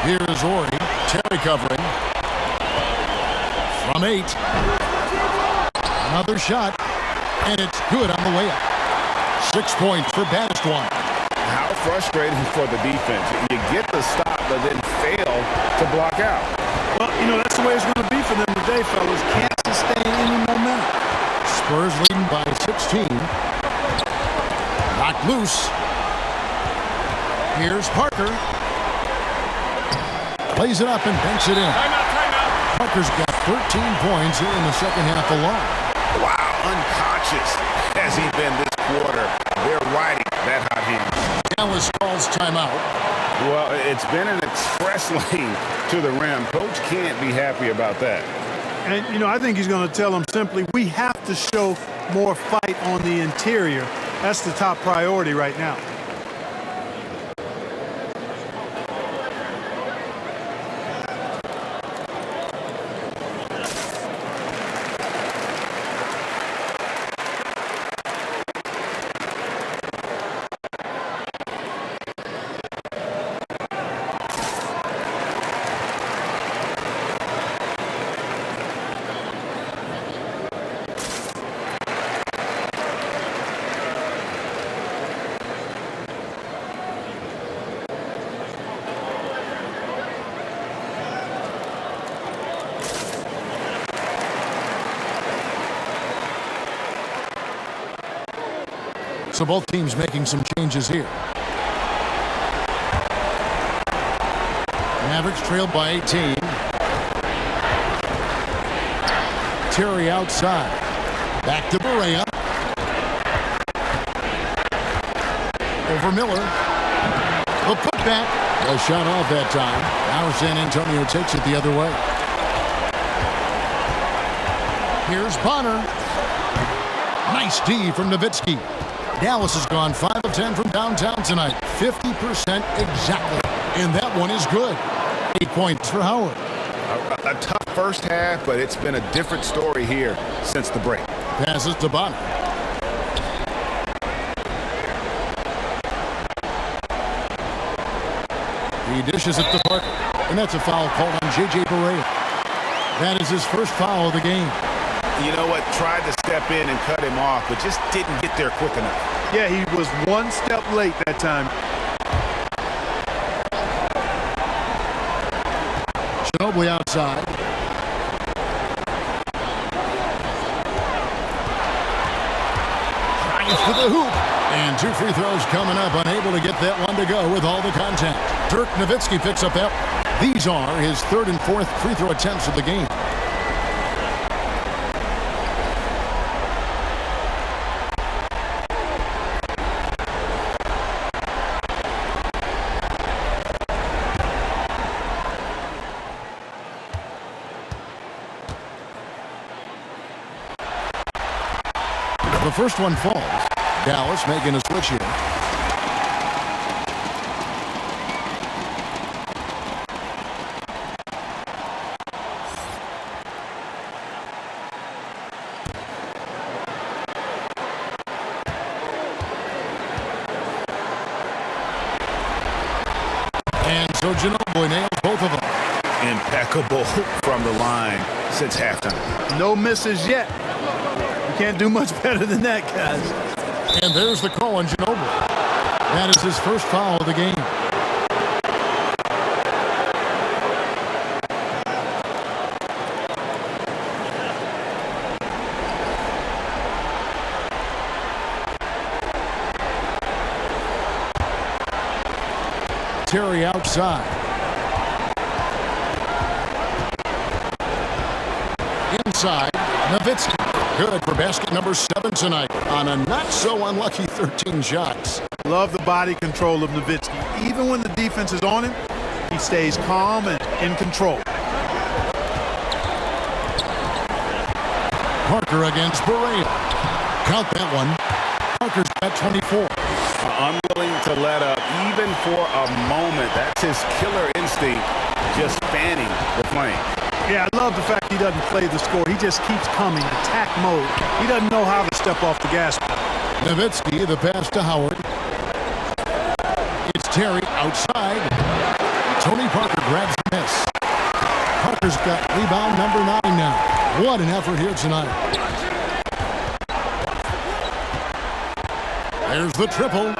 Here is Ori. Terry covering. From 8. Another shot, and it's good on the layup. 6 points for Battister.
How frustrating for the defense. You get the stop, but then fail to block out.
Well, you know, that's the way it's going to be for them today, fellas. Can't sustain any momentum.
Spurs leading by 16. Knocked loose. Here's Parker. Plays it up and banks it in. Parker's got 13 points here in the second half alone.
Wow, unconscious has he been this quarter. They're riding that hot hand.
Dallas calls timeout.
Well, it's been an express lane to the rim. Coach can't be happy about that.
And, you know, I think he's going to tell them simply, we have to show more fight on the interior. That's the top priority right now.
So both teams making some changes here. Mavericks trailed by 18. Terry outside. Back to Barea. Over Miller. The putback. A shot off that time. Now San Antonio takes it the other way. Here's Bonner. Nice D from Nowitzki. Dallas has gone 5 of 10 from downtown tonight. 50% exactly. And that one is good. 8 points for Howard.
A tough first half, but it's been a different story here since the break.
Passes to Bonner. He dishes it to Parker. And that's a foul called on J.J. Barea. That is his first foul of the game.
You know what? Tried to step in and cut him off, but just didn't get there quick enough.
Yeah, he was one step late that time.
Ginobili outside. Tries for the hoop. And 2 free throws coming up. Unable to get that one to go with all the contact. Dirk Nowitzki picks up that. These are his 3rd and 4th free throw attempts of the game. The first one falls. Dallas making a switch here. And so Ginobili nails both of them.
Impeccable from the line since halftime.
No misses yet. Can't do much better than that, guys.
And there's the call on Ginobili. That is his first foul of the game. Terry outside. Inside, Nowitzki. Good for basket number 7 tonight on a not-so-unlucky 13 shots.
Love the body control of Nowitzki. Even when the defense is on him, he stays calm and in control.
Parker against Barea. Count that one. Parker's got 24.
Unwilling to let up even for a moment. That's his killer instinct, just fanning the flame.
Yeah, I love the fact he doesn't play the score. He just keeps coming, attack mode. He doesn't know how to step off the gas pedal.
Nowitzki, the pass to Howard. It's Terry outside. Tony Parker grabs the miss. Parker's got rebound number 9 now. What an effort here tonight. There's the triple.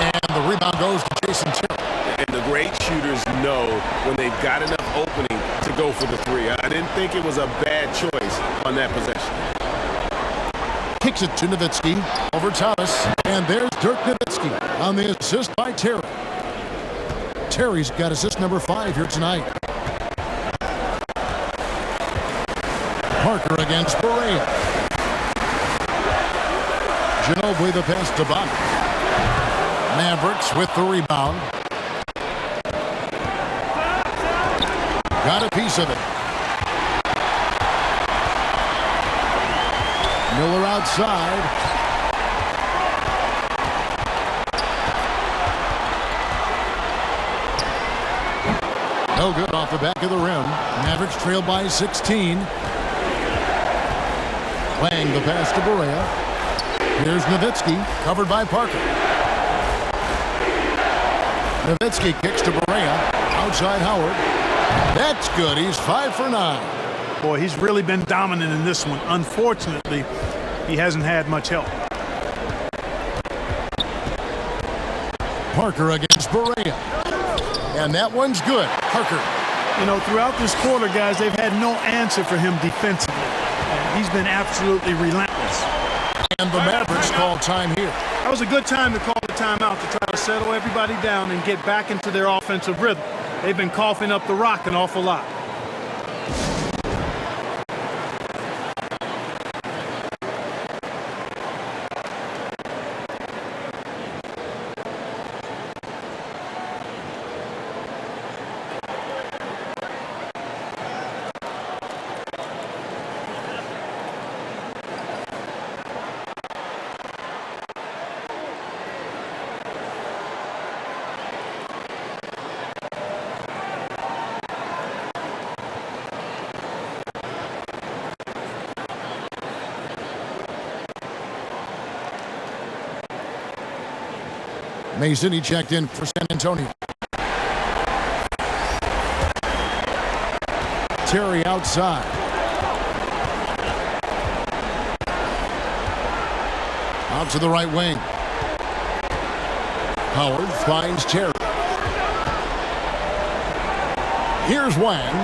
And the rebound goes to Jason Terry.
And the great shooters know when they've got enough opening to go for the 3. I didn't think it was a bad choice on that possession.
Kicks it to Nowitzki over Thomas. And there's Dirk Nowitzki on the assist by Terry. Terry's got assist number 5 here tonight. Parker against Berea. Ginobili the pass to Bonner. Mavericks with the rebound. Got a piece of it. Miller outside. No good off the back of the rim. Mavericks trail by 16. Playing the pass to Berea. Here's Nowitzki, covered by Parker. Nowitzki kicks to Berea. Outside Howard. That's good. He's 5 for 9.
Boy, he's really been dominant in this one. Unfortunately, he hasn't had much help.
Parker against Berea. And that one's good. Parker.
You know, throughout this quarter, guys, they've had no answer for him defensively. And he's been absolutely relentless.
And the Mavericks call time here.
That was a good time to call the timeout to try to settle everybody down and get back into their offensive rhythm. They've been coughing up the rock an awful lot.
Mason, he checked in for San Antonio. Terry outside. Out to the right wing. Howard finds Terry. Here's Wang.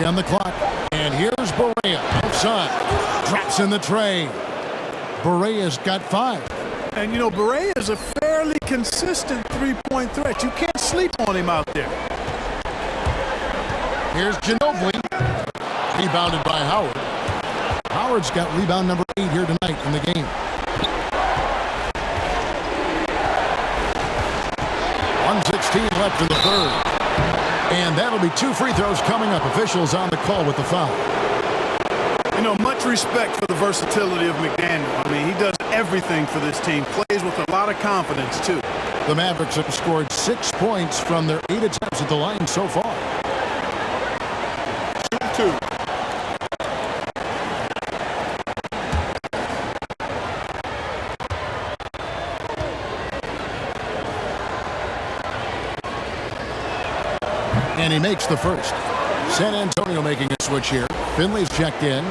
On the clock. And here's Berea outside. Drops in the tray. Berea's got 5.
And, you know, Berea is a fairly consistent three-point threat. You can't sleep on him out there.
Here's Ginobili. Rebounded by Howard. Howard's got rebound number 8 here tonight in the game. 1:16 left in the third. And that'll be 2 free throws coming up. Officials on the call with the foul.
You know, much respect for the versatility of McDaniel. I mean, he does everything for this team. Plays with a lot of confidence, too.
The Mavericks have scored 6 points from their 8 attempts at the line so far.
2.
And he makes the first. San Antonio making a switch here. Finley's checked in.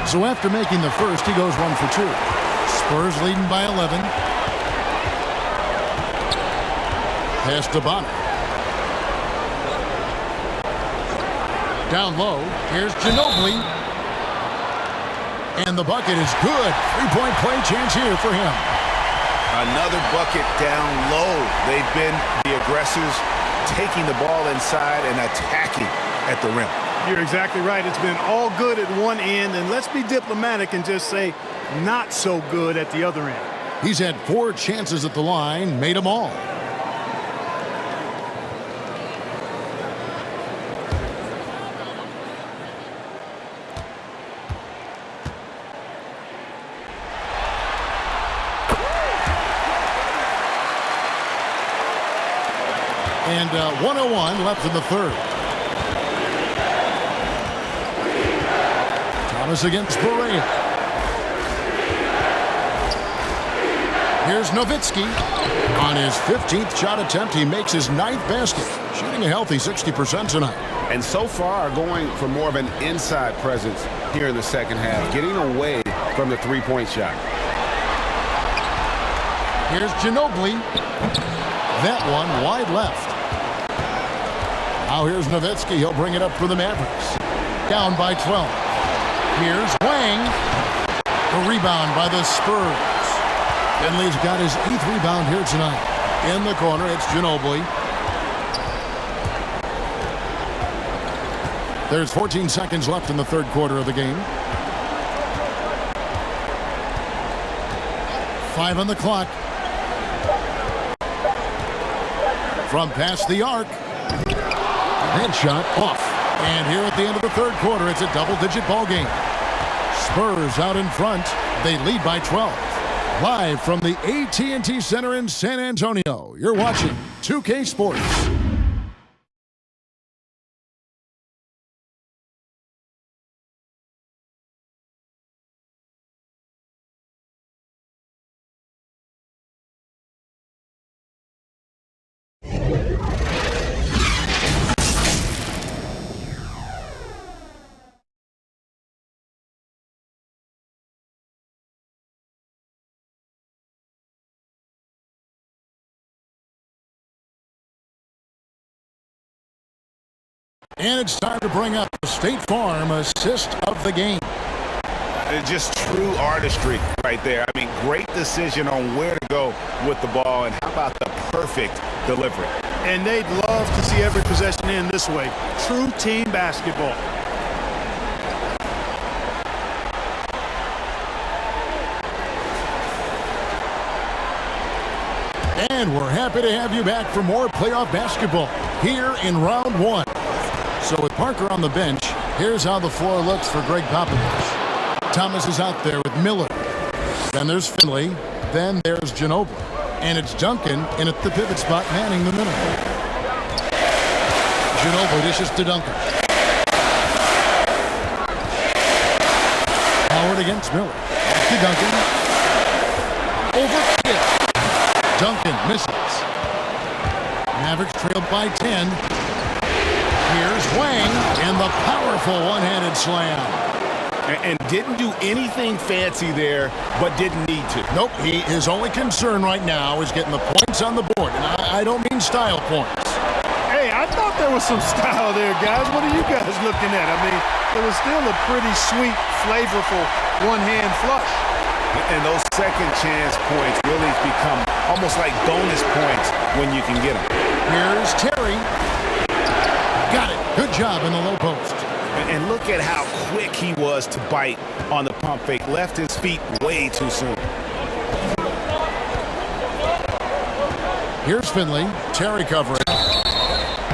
So after making the first, he goes 1 for 2. Spurs leading by 11. Pass to Bonner. Down low. Here's Ginobili. And the bucket is good. 3-point play chance here for him.
Another bucket down low. They've been the aggressors, taking the ball inside and attacking at the rim.
You're exactly right. It's been all good at one end, and let's be diplomatic and just say not so good at the other end.
He's had 4 chances at the line, made them all. And 1:01 left in the third. Thomas against Berea. Here's Nowitzki. On his 15th shot attempt, he makes his 9th basket. Shooting a healthy 60% tonight.
And so far going for more of an inside presence here in the second half, getting away from the three-point shot.
Here's Ginobili. That one wide left. Now here's Nowitzki. He'll bring it up for the Mavericks. Down by 12. Here's Wang. The rebound by the Spurs. Finley's got his 8th rebound here tonight. In the corner, it's Ginobili. There's 14 seconds left in the third quarter of the game. 5 on the clock. From past the arc. Headshot off. And here at the end of the third quarter, it's a double-digit ball game. Spurs out in front. They lead by 12. Live from the AT&T Center in San Antonio, you're watching 2K Sports. And it's time to bring up the State Farm assist of the game.
Just true artistry right there. I mean, great decision on where to go with the ball, and how about the perfect delivery.
And they'd love to see every possession end this way. True team basketball.
And we're happy to have you back for more playoff basketball here in round 1. So with Parker on the bench, here's how the floor looks for Greg Popovich. Thomas is out there with Miller. Then there's Finley. Then there's Ginobili. And it's Duncan in at the pivot spot, manning the middle. Ginobili dishes to Duncan. Howard against Miller. Back to Duncan. Over kick. Duncan misses. Mavericks trailed by 10. Here's Wang and the powerful one-handed slam.
And didn't do anything fancy there, but didn't need to.
Nope, his only concern right now is getting the points on the board. And I don't mean style points.
Hey, I thought there was some style there, guys. What are you guys looking at? I mean, it was still a pretty sweet, flavorful one-hand flush.
And those second chance points really become almost like bonus points when you can get them.
Here's Terry. Got it. Good job in the low post.
And look at how quick he was to bite on the pump fake. Left his feet way too soon.
Here's Finley. Terry covering.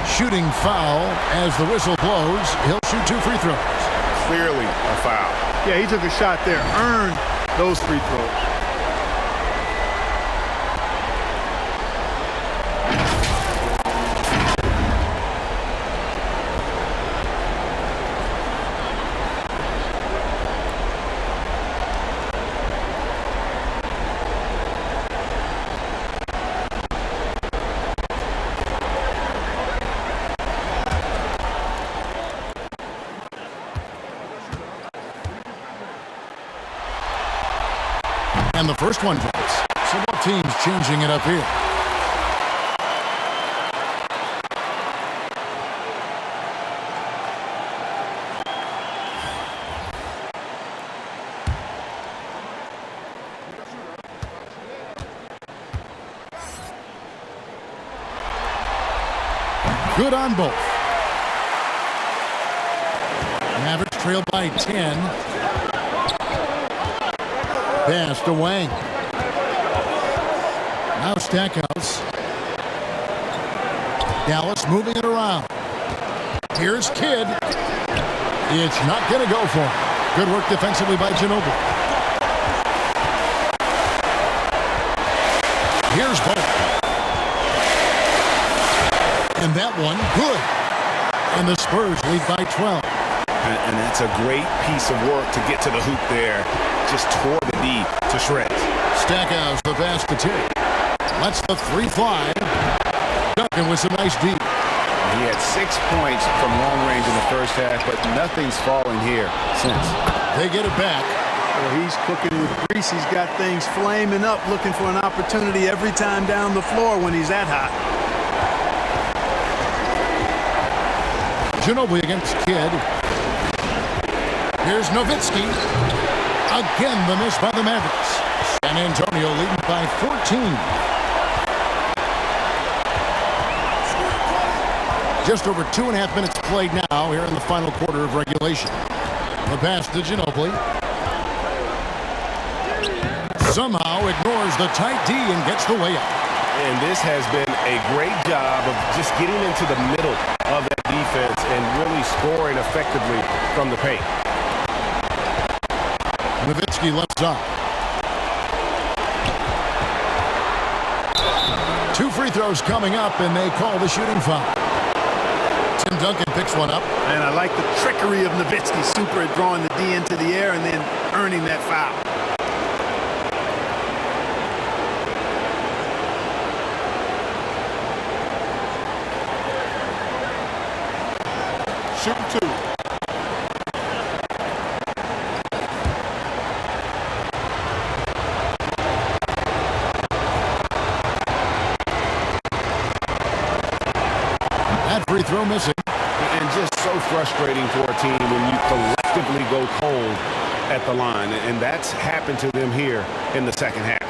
Shooting foul as the whistle blows. He'll shoot 2 free throws.
Clearly a foul.
Yeah, he took a shot there. Earned those free throws.
And the first one drops. So both teams changing it up here. Good on both. Mavericks trail by 10. Pass to Wang. Now Stackhouse. Dallas moving it around. Here's Kidd. It's not going to go for him. Good work defensively by Ginobili. Here's Bolt. And that one, good. And the Spurs lead by 12.
And that's a great piece of work to get to the hoop there. Just tore the D to shreds.
Stackhouse the pass to Terry. Lets the 3 fly. Duncan with some nice D.
He had 6 points from long range in the first half, but nothing's fallen here since.
They get it back.
Well, he's cooking with grease. He's got things flaming up, looking for an opportunity every time down the floor when he's that hot.
Ginobili against Kidd. Here's Nowitzki. Again, the miss by the Mavericks. San Antonio leading by 14. Just over 2.5 minutes played now here in the final quarter of regulation. The pass to Ginobili. Somehow ignores the tight D and gets the layup.
And this has been a great job of just getting into the middle of that defense and really scoring effectively from the paint.
Nowitzki left side. 2 free throws coming up, and they call the shooting foul. Tim Duncan picks one up.
And I like the trickery of Nowitzki, super at drawing the D into the air and then earning that foul.
Shooting 2.
That free throw missing.
And just so frustrating for a team when you collectively go cold at the line. And that's happened to them here in the second half.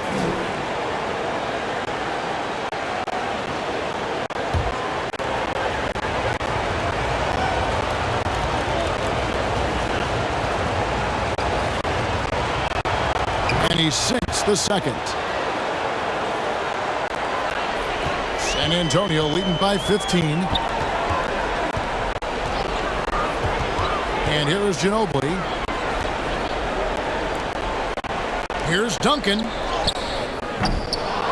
And he sinks the second. San Antonio leading by 15. And here is Ginobili. Here's Duncan.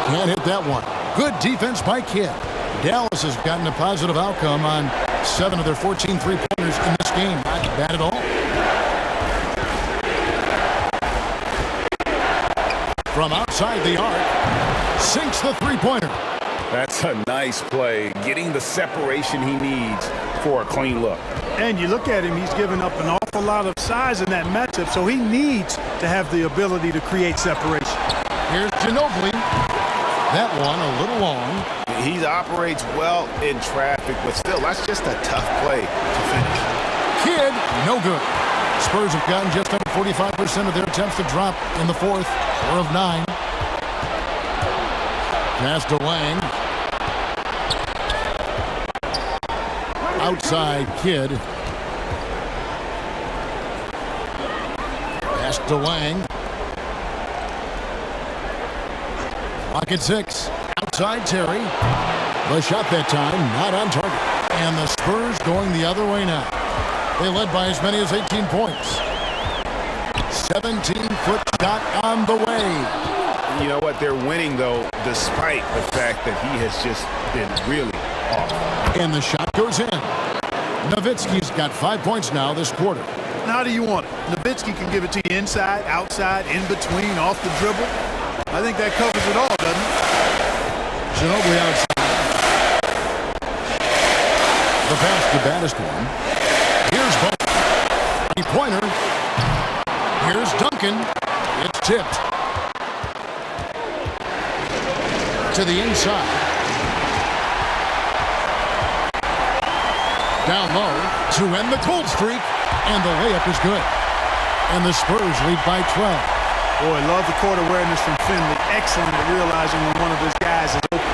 Can't hit that one. Good defense by Kidd. Dallas has gotten a positive outcome on 7 of their 14 three-pointers in this game. Not bad at all. From outside the arc, sinks the three-pointer.
That's a nice play, getting the separation he needs for a clean look.
And you look at him, he's given up an awful lot of size in that matchup, so he needs to have the ability to create separation.
Here's Ginobili. That one a little long.
He operates well in traffic, but still, that's just a tough play to finish.
Kidd, no good. Spurs have gotten just under 45% of their attempts to drop in the fourth. 4 of 9. Pass to Lang. Outside Kidd. Pass to Lang. Clock at 6. Outside Terry. The shot that time not on target. And the Spurs going the other way now. They led by as many as 18 points. 17-foot shot on the way.
You know what? They're winning, though, despite the fact that he has just been really off.
And the shot goes in. Nowitzki's got 5 points now this quarter.
How do you want it? Nowitzki can give it to you inside, outside, in between, off the dribble. I think that covers it all, doesn't it?
Ginobili outside. The pass to Battiston. Here's Bolt. Three-pointer. Here's Duncan. It's tipped. To the inside. Down low to end the cold streak. And the layup is good. And the Spurs lead by 12.
Boy, love the court awareness from Finley. Excellent at realizing when one of his guys is open.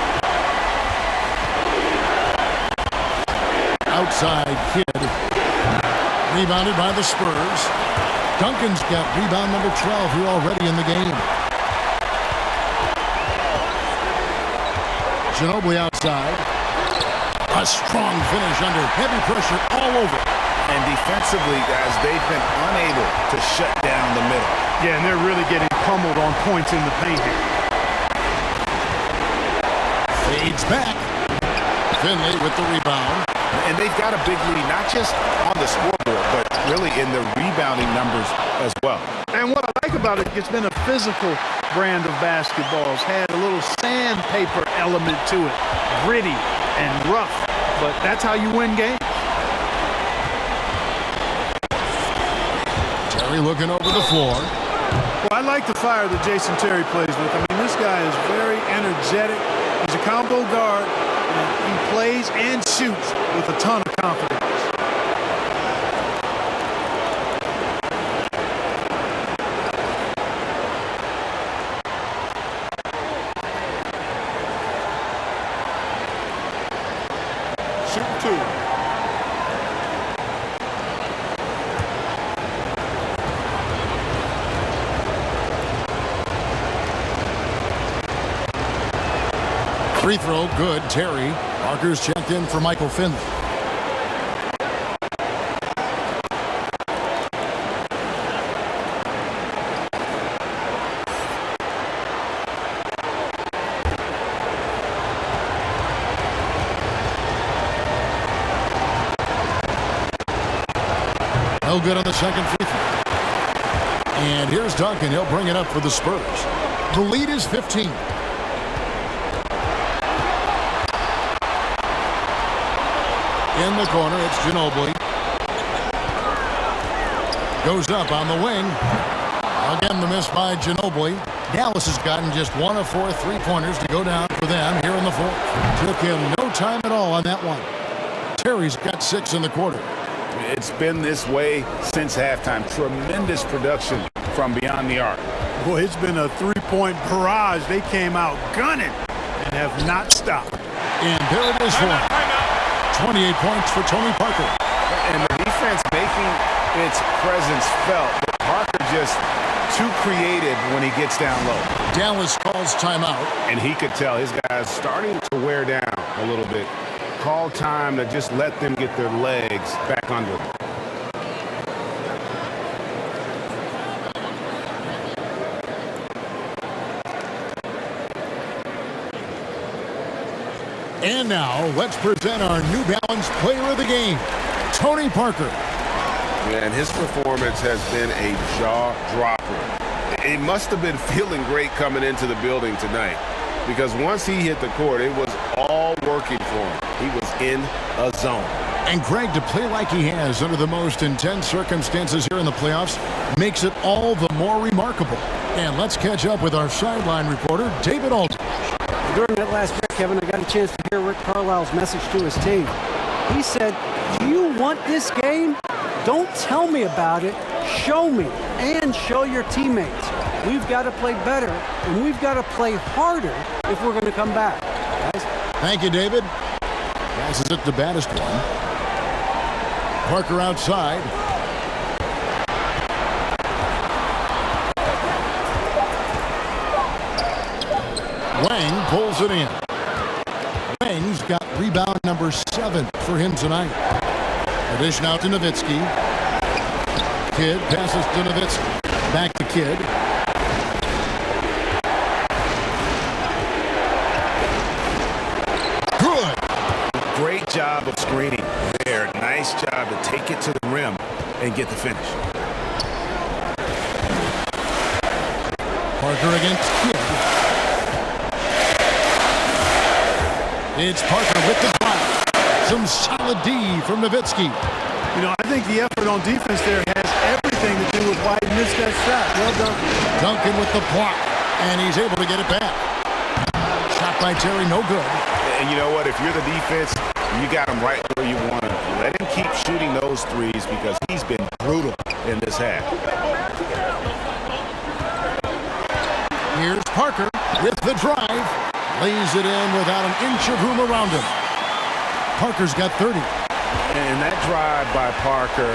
Outside Kidd. Rebounded by the Spurs. Duncan's got rebound number 12 here already in the game. Ginobili outside. A strong finish under heavy pressure all over.
And defensively, guys, they've been unable to shut down the middle.
Yeah, and they're really getting pummeled on points in the paint here.
Fades back. Finley with the rebound.
And they've got a big lead, not just on the scoreboard, but really in the rebounding numbers as well.
And what I like about it, it's been a physical brand of basketball. It's had a little sandpaper element to it. Gritty and rough, but that's how you win games.
Terry looking over the floor.
Well, I like the fire that Jason Terry plays with. I mean, this guy is very energetic. He's a combo guard, and he plays and shoots with a ton of confidence.
Shoot two.
Free throw, good. Terry. Parker's checked in for Michael Finley. No good on the second free throw. And here's Duncan. He'll bring it up for the Spurs. The lead is 15. In the corner, it's Ginobili. Goes up on the wing. Again, the miss by Ginobili. Dallas has gotten just 1 of 4 3-pointers to go down for them here in the fourth. Took him no time at all on that one. Terry's got 6 in the quarter.
It's been this way since halftime. Tremendous production from beyond the arc.
Boy, it's been a three-point barrage. They came out gunning and have not stopped.
And there it is for him. 28 points for Tony Parker.
And the defense making its presence felt. But Parker just too creative when he gets down low.
Dallas calls timeout.
And he could tell his guys starting to wear down a little bit. Call time to just let them get their legs back under them.
And now, let's present our New Balance Player of the Game, Tony Parker.
And his performance has been a jaw-dropper. He must have been feeling great coming into the building tonight, because once he hit the court, it was all working for him. He was in a zone.
And Greg, to play like he has under the most intense circumstances here in the playoffs makes it all the more remarkable. And let's catch up with our sideline reporter, David Aldridge.
During that last break, Kevin, I got a chance to hear Rick Carlisle's message to his team. He said, "Do you want this game? Don't tell me about it. Show me and show your teammates. We've got to play better, and we've got to play harder if we're going to come back." Guys.
Thank you, David. Passes it to baddest one. Parker outside. Wang pulls it in. Wang's got rebound number 7 for him tonight. Addition out to Nowitzki. Kidd passes to Nowitzki. Back to Kidd. Good.
Great job of screening there. Nice job to take it to the rim and get the finish.
Parker against Kidd. It's Parker with the drive. Some solid D from Nowitzki.
You know, I think the effort on defense there has everything to do with why he missed that shot. Well done.
Duncan with the block, and he's able to get it back. Shot by Terry, no good.
And you know what? If you're the defense, you got him right where you want him. Let him keep shooting those threes because he's been brutal in this half.
Here's Parker with the drive. Lays it in without an inch of room around him. Parker's got 30.
And that drive by Parker,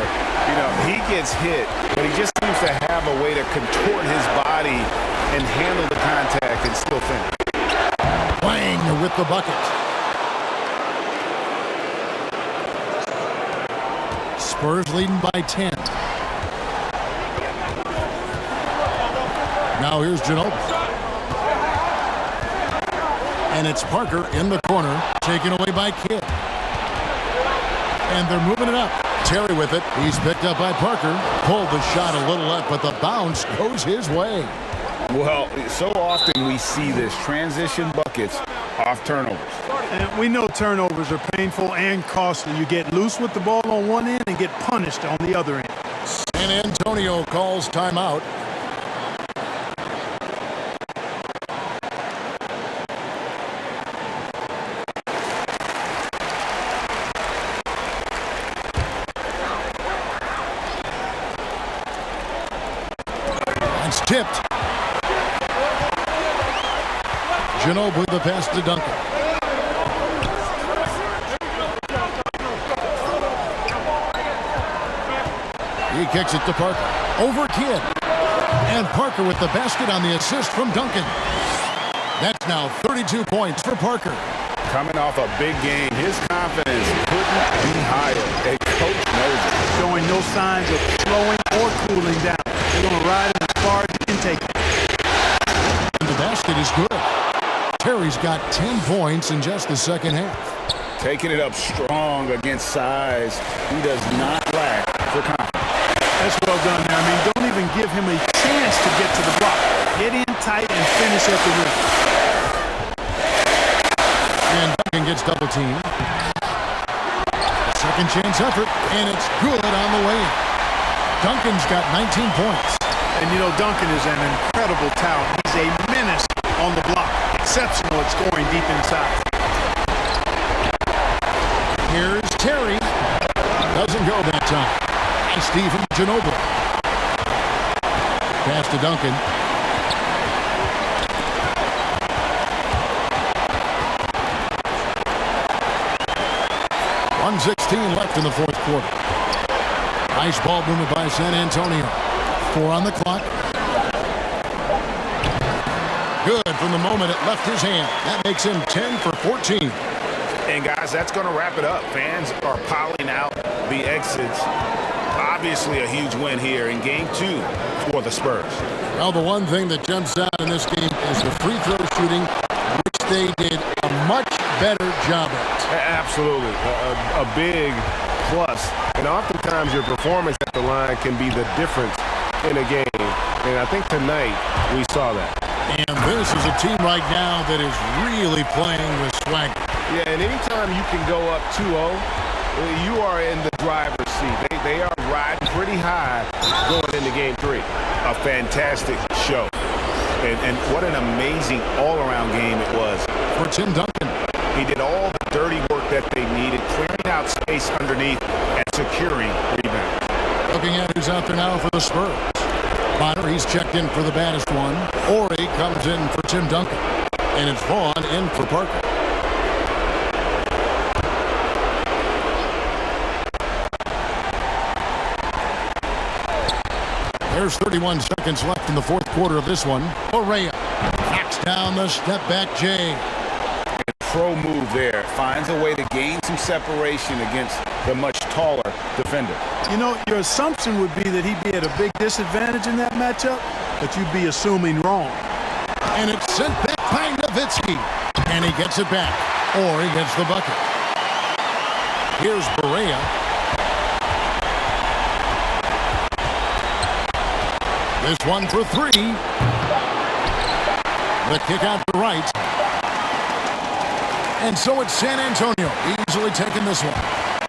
you know, he gets hit, but he just seems to have a way to contort his body and handle the contact and still finish.
Wang with the bucket. Spurs leading by 10. Now here's Ginobili. And it's Parker in the corner, taken away by Kidd. And they're moving it up. Terry with it. He's picked up by Parker. Pulled the shot a little up, but the bounce goes his way.
Well, so often we see this transition buckets off turnovers.
And we know turnovers are painful and costly. You get loose with the ball on one end and get punished on the other end.
San Antonio calls timeout. It's tipped. Ginobili the pass to Duncan. He kicks it to Parker. Over Kidd. And Parker with the basket on the assist from Duncan. That's now 32 points for Parker.
Coming off a big game, his confidence couldn't be higher. A coach knows it.
Showing no signs of slowing or cooling down. They're going to ride him as far as he can take it.
And the basket is good. Terry's got 10 points in just the second half.
Taking it up strong against size. He does not lack for confidence.
That's well done there. I mean, don't even give him a chance to get to the block. Get in tight and finish at the rim.
And Duncan gets double teamed. A second chance effort, and it's good on the way in. Duncan's got 19 points.
And you know, Duncan is an incredible talent. He's a menace on the block. Exceptional at scoring deep inside.
Here's Terry. Doesn't go that time. And Stephen Ginobili. Pass to Duncan. .116 left in the fourth quarter. Nice ball movement by San Antonio. 4 on the clock. Good from the moment it left his hand. That makes him 10 for 14.
And guys, that's going to wrap it up. Fans are piling out the exits. Obviously a huge win here in game 2 for the Spurs.
Well, the one thing that jumps out in this game is the free throw shooting, which they did a much better job at.
Absolutely. A big plus. And oftentimes your performance at the line can be the difference in a game. And I think tonight we saw that.
And this is a team right now that is really playing with swagger.
Yeah, and anytime you can go up 2-0, you are in the driver's seat. They are riding pretty high going into game 3.
A fantastic show. And what an amazing all-around game it was.
For Tim Duncan.
He did all the dirty work that they needed, clearing out space underneath and securing rebounds.
Looking at who's out there now for the Spurs. Bonner, he's checked in for the baddest one. Ori comes in for Tim Duncan. And it's Vaughn in for Parker. There's 31 seconds left in the fourth quarter of this one. Correa knocks down the step-back J.
Pro move there. Finds a way to gain some separation against the much taller defender.
You know, your assumption would be that he'd be at a big disadvantage in that matchup, but you'd be assuming wrong.
And it's sent back by Nowitzki. And he gets it back. Or he gets the bucket. Here's Correa. This one for 3. The kick out to right. And so it's San Antonio easily taking this one.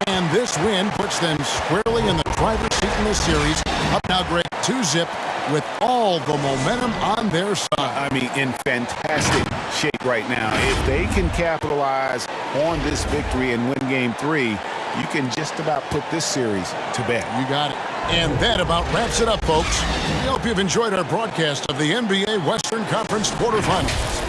And this win puts them squarely in the driver's seat in this series. Up now, Greg, 2-zip with all the momentum on their side.
I mean, in fantastic shape right now. If they can capitalize on this victory and win game 3, you can just about put this series to bed.
You got it. And that about wraps it up, folks. We hope you've enjoyed our broadcast of the NBA Western Conference quarterfinals.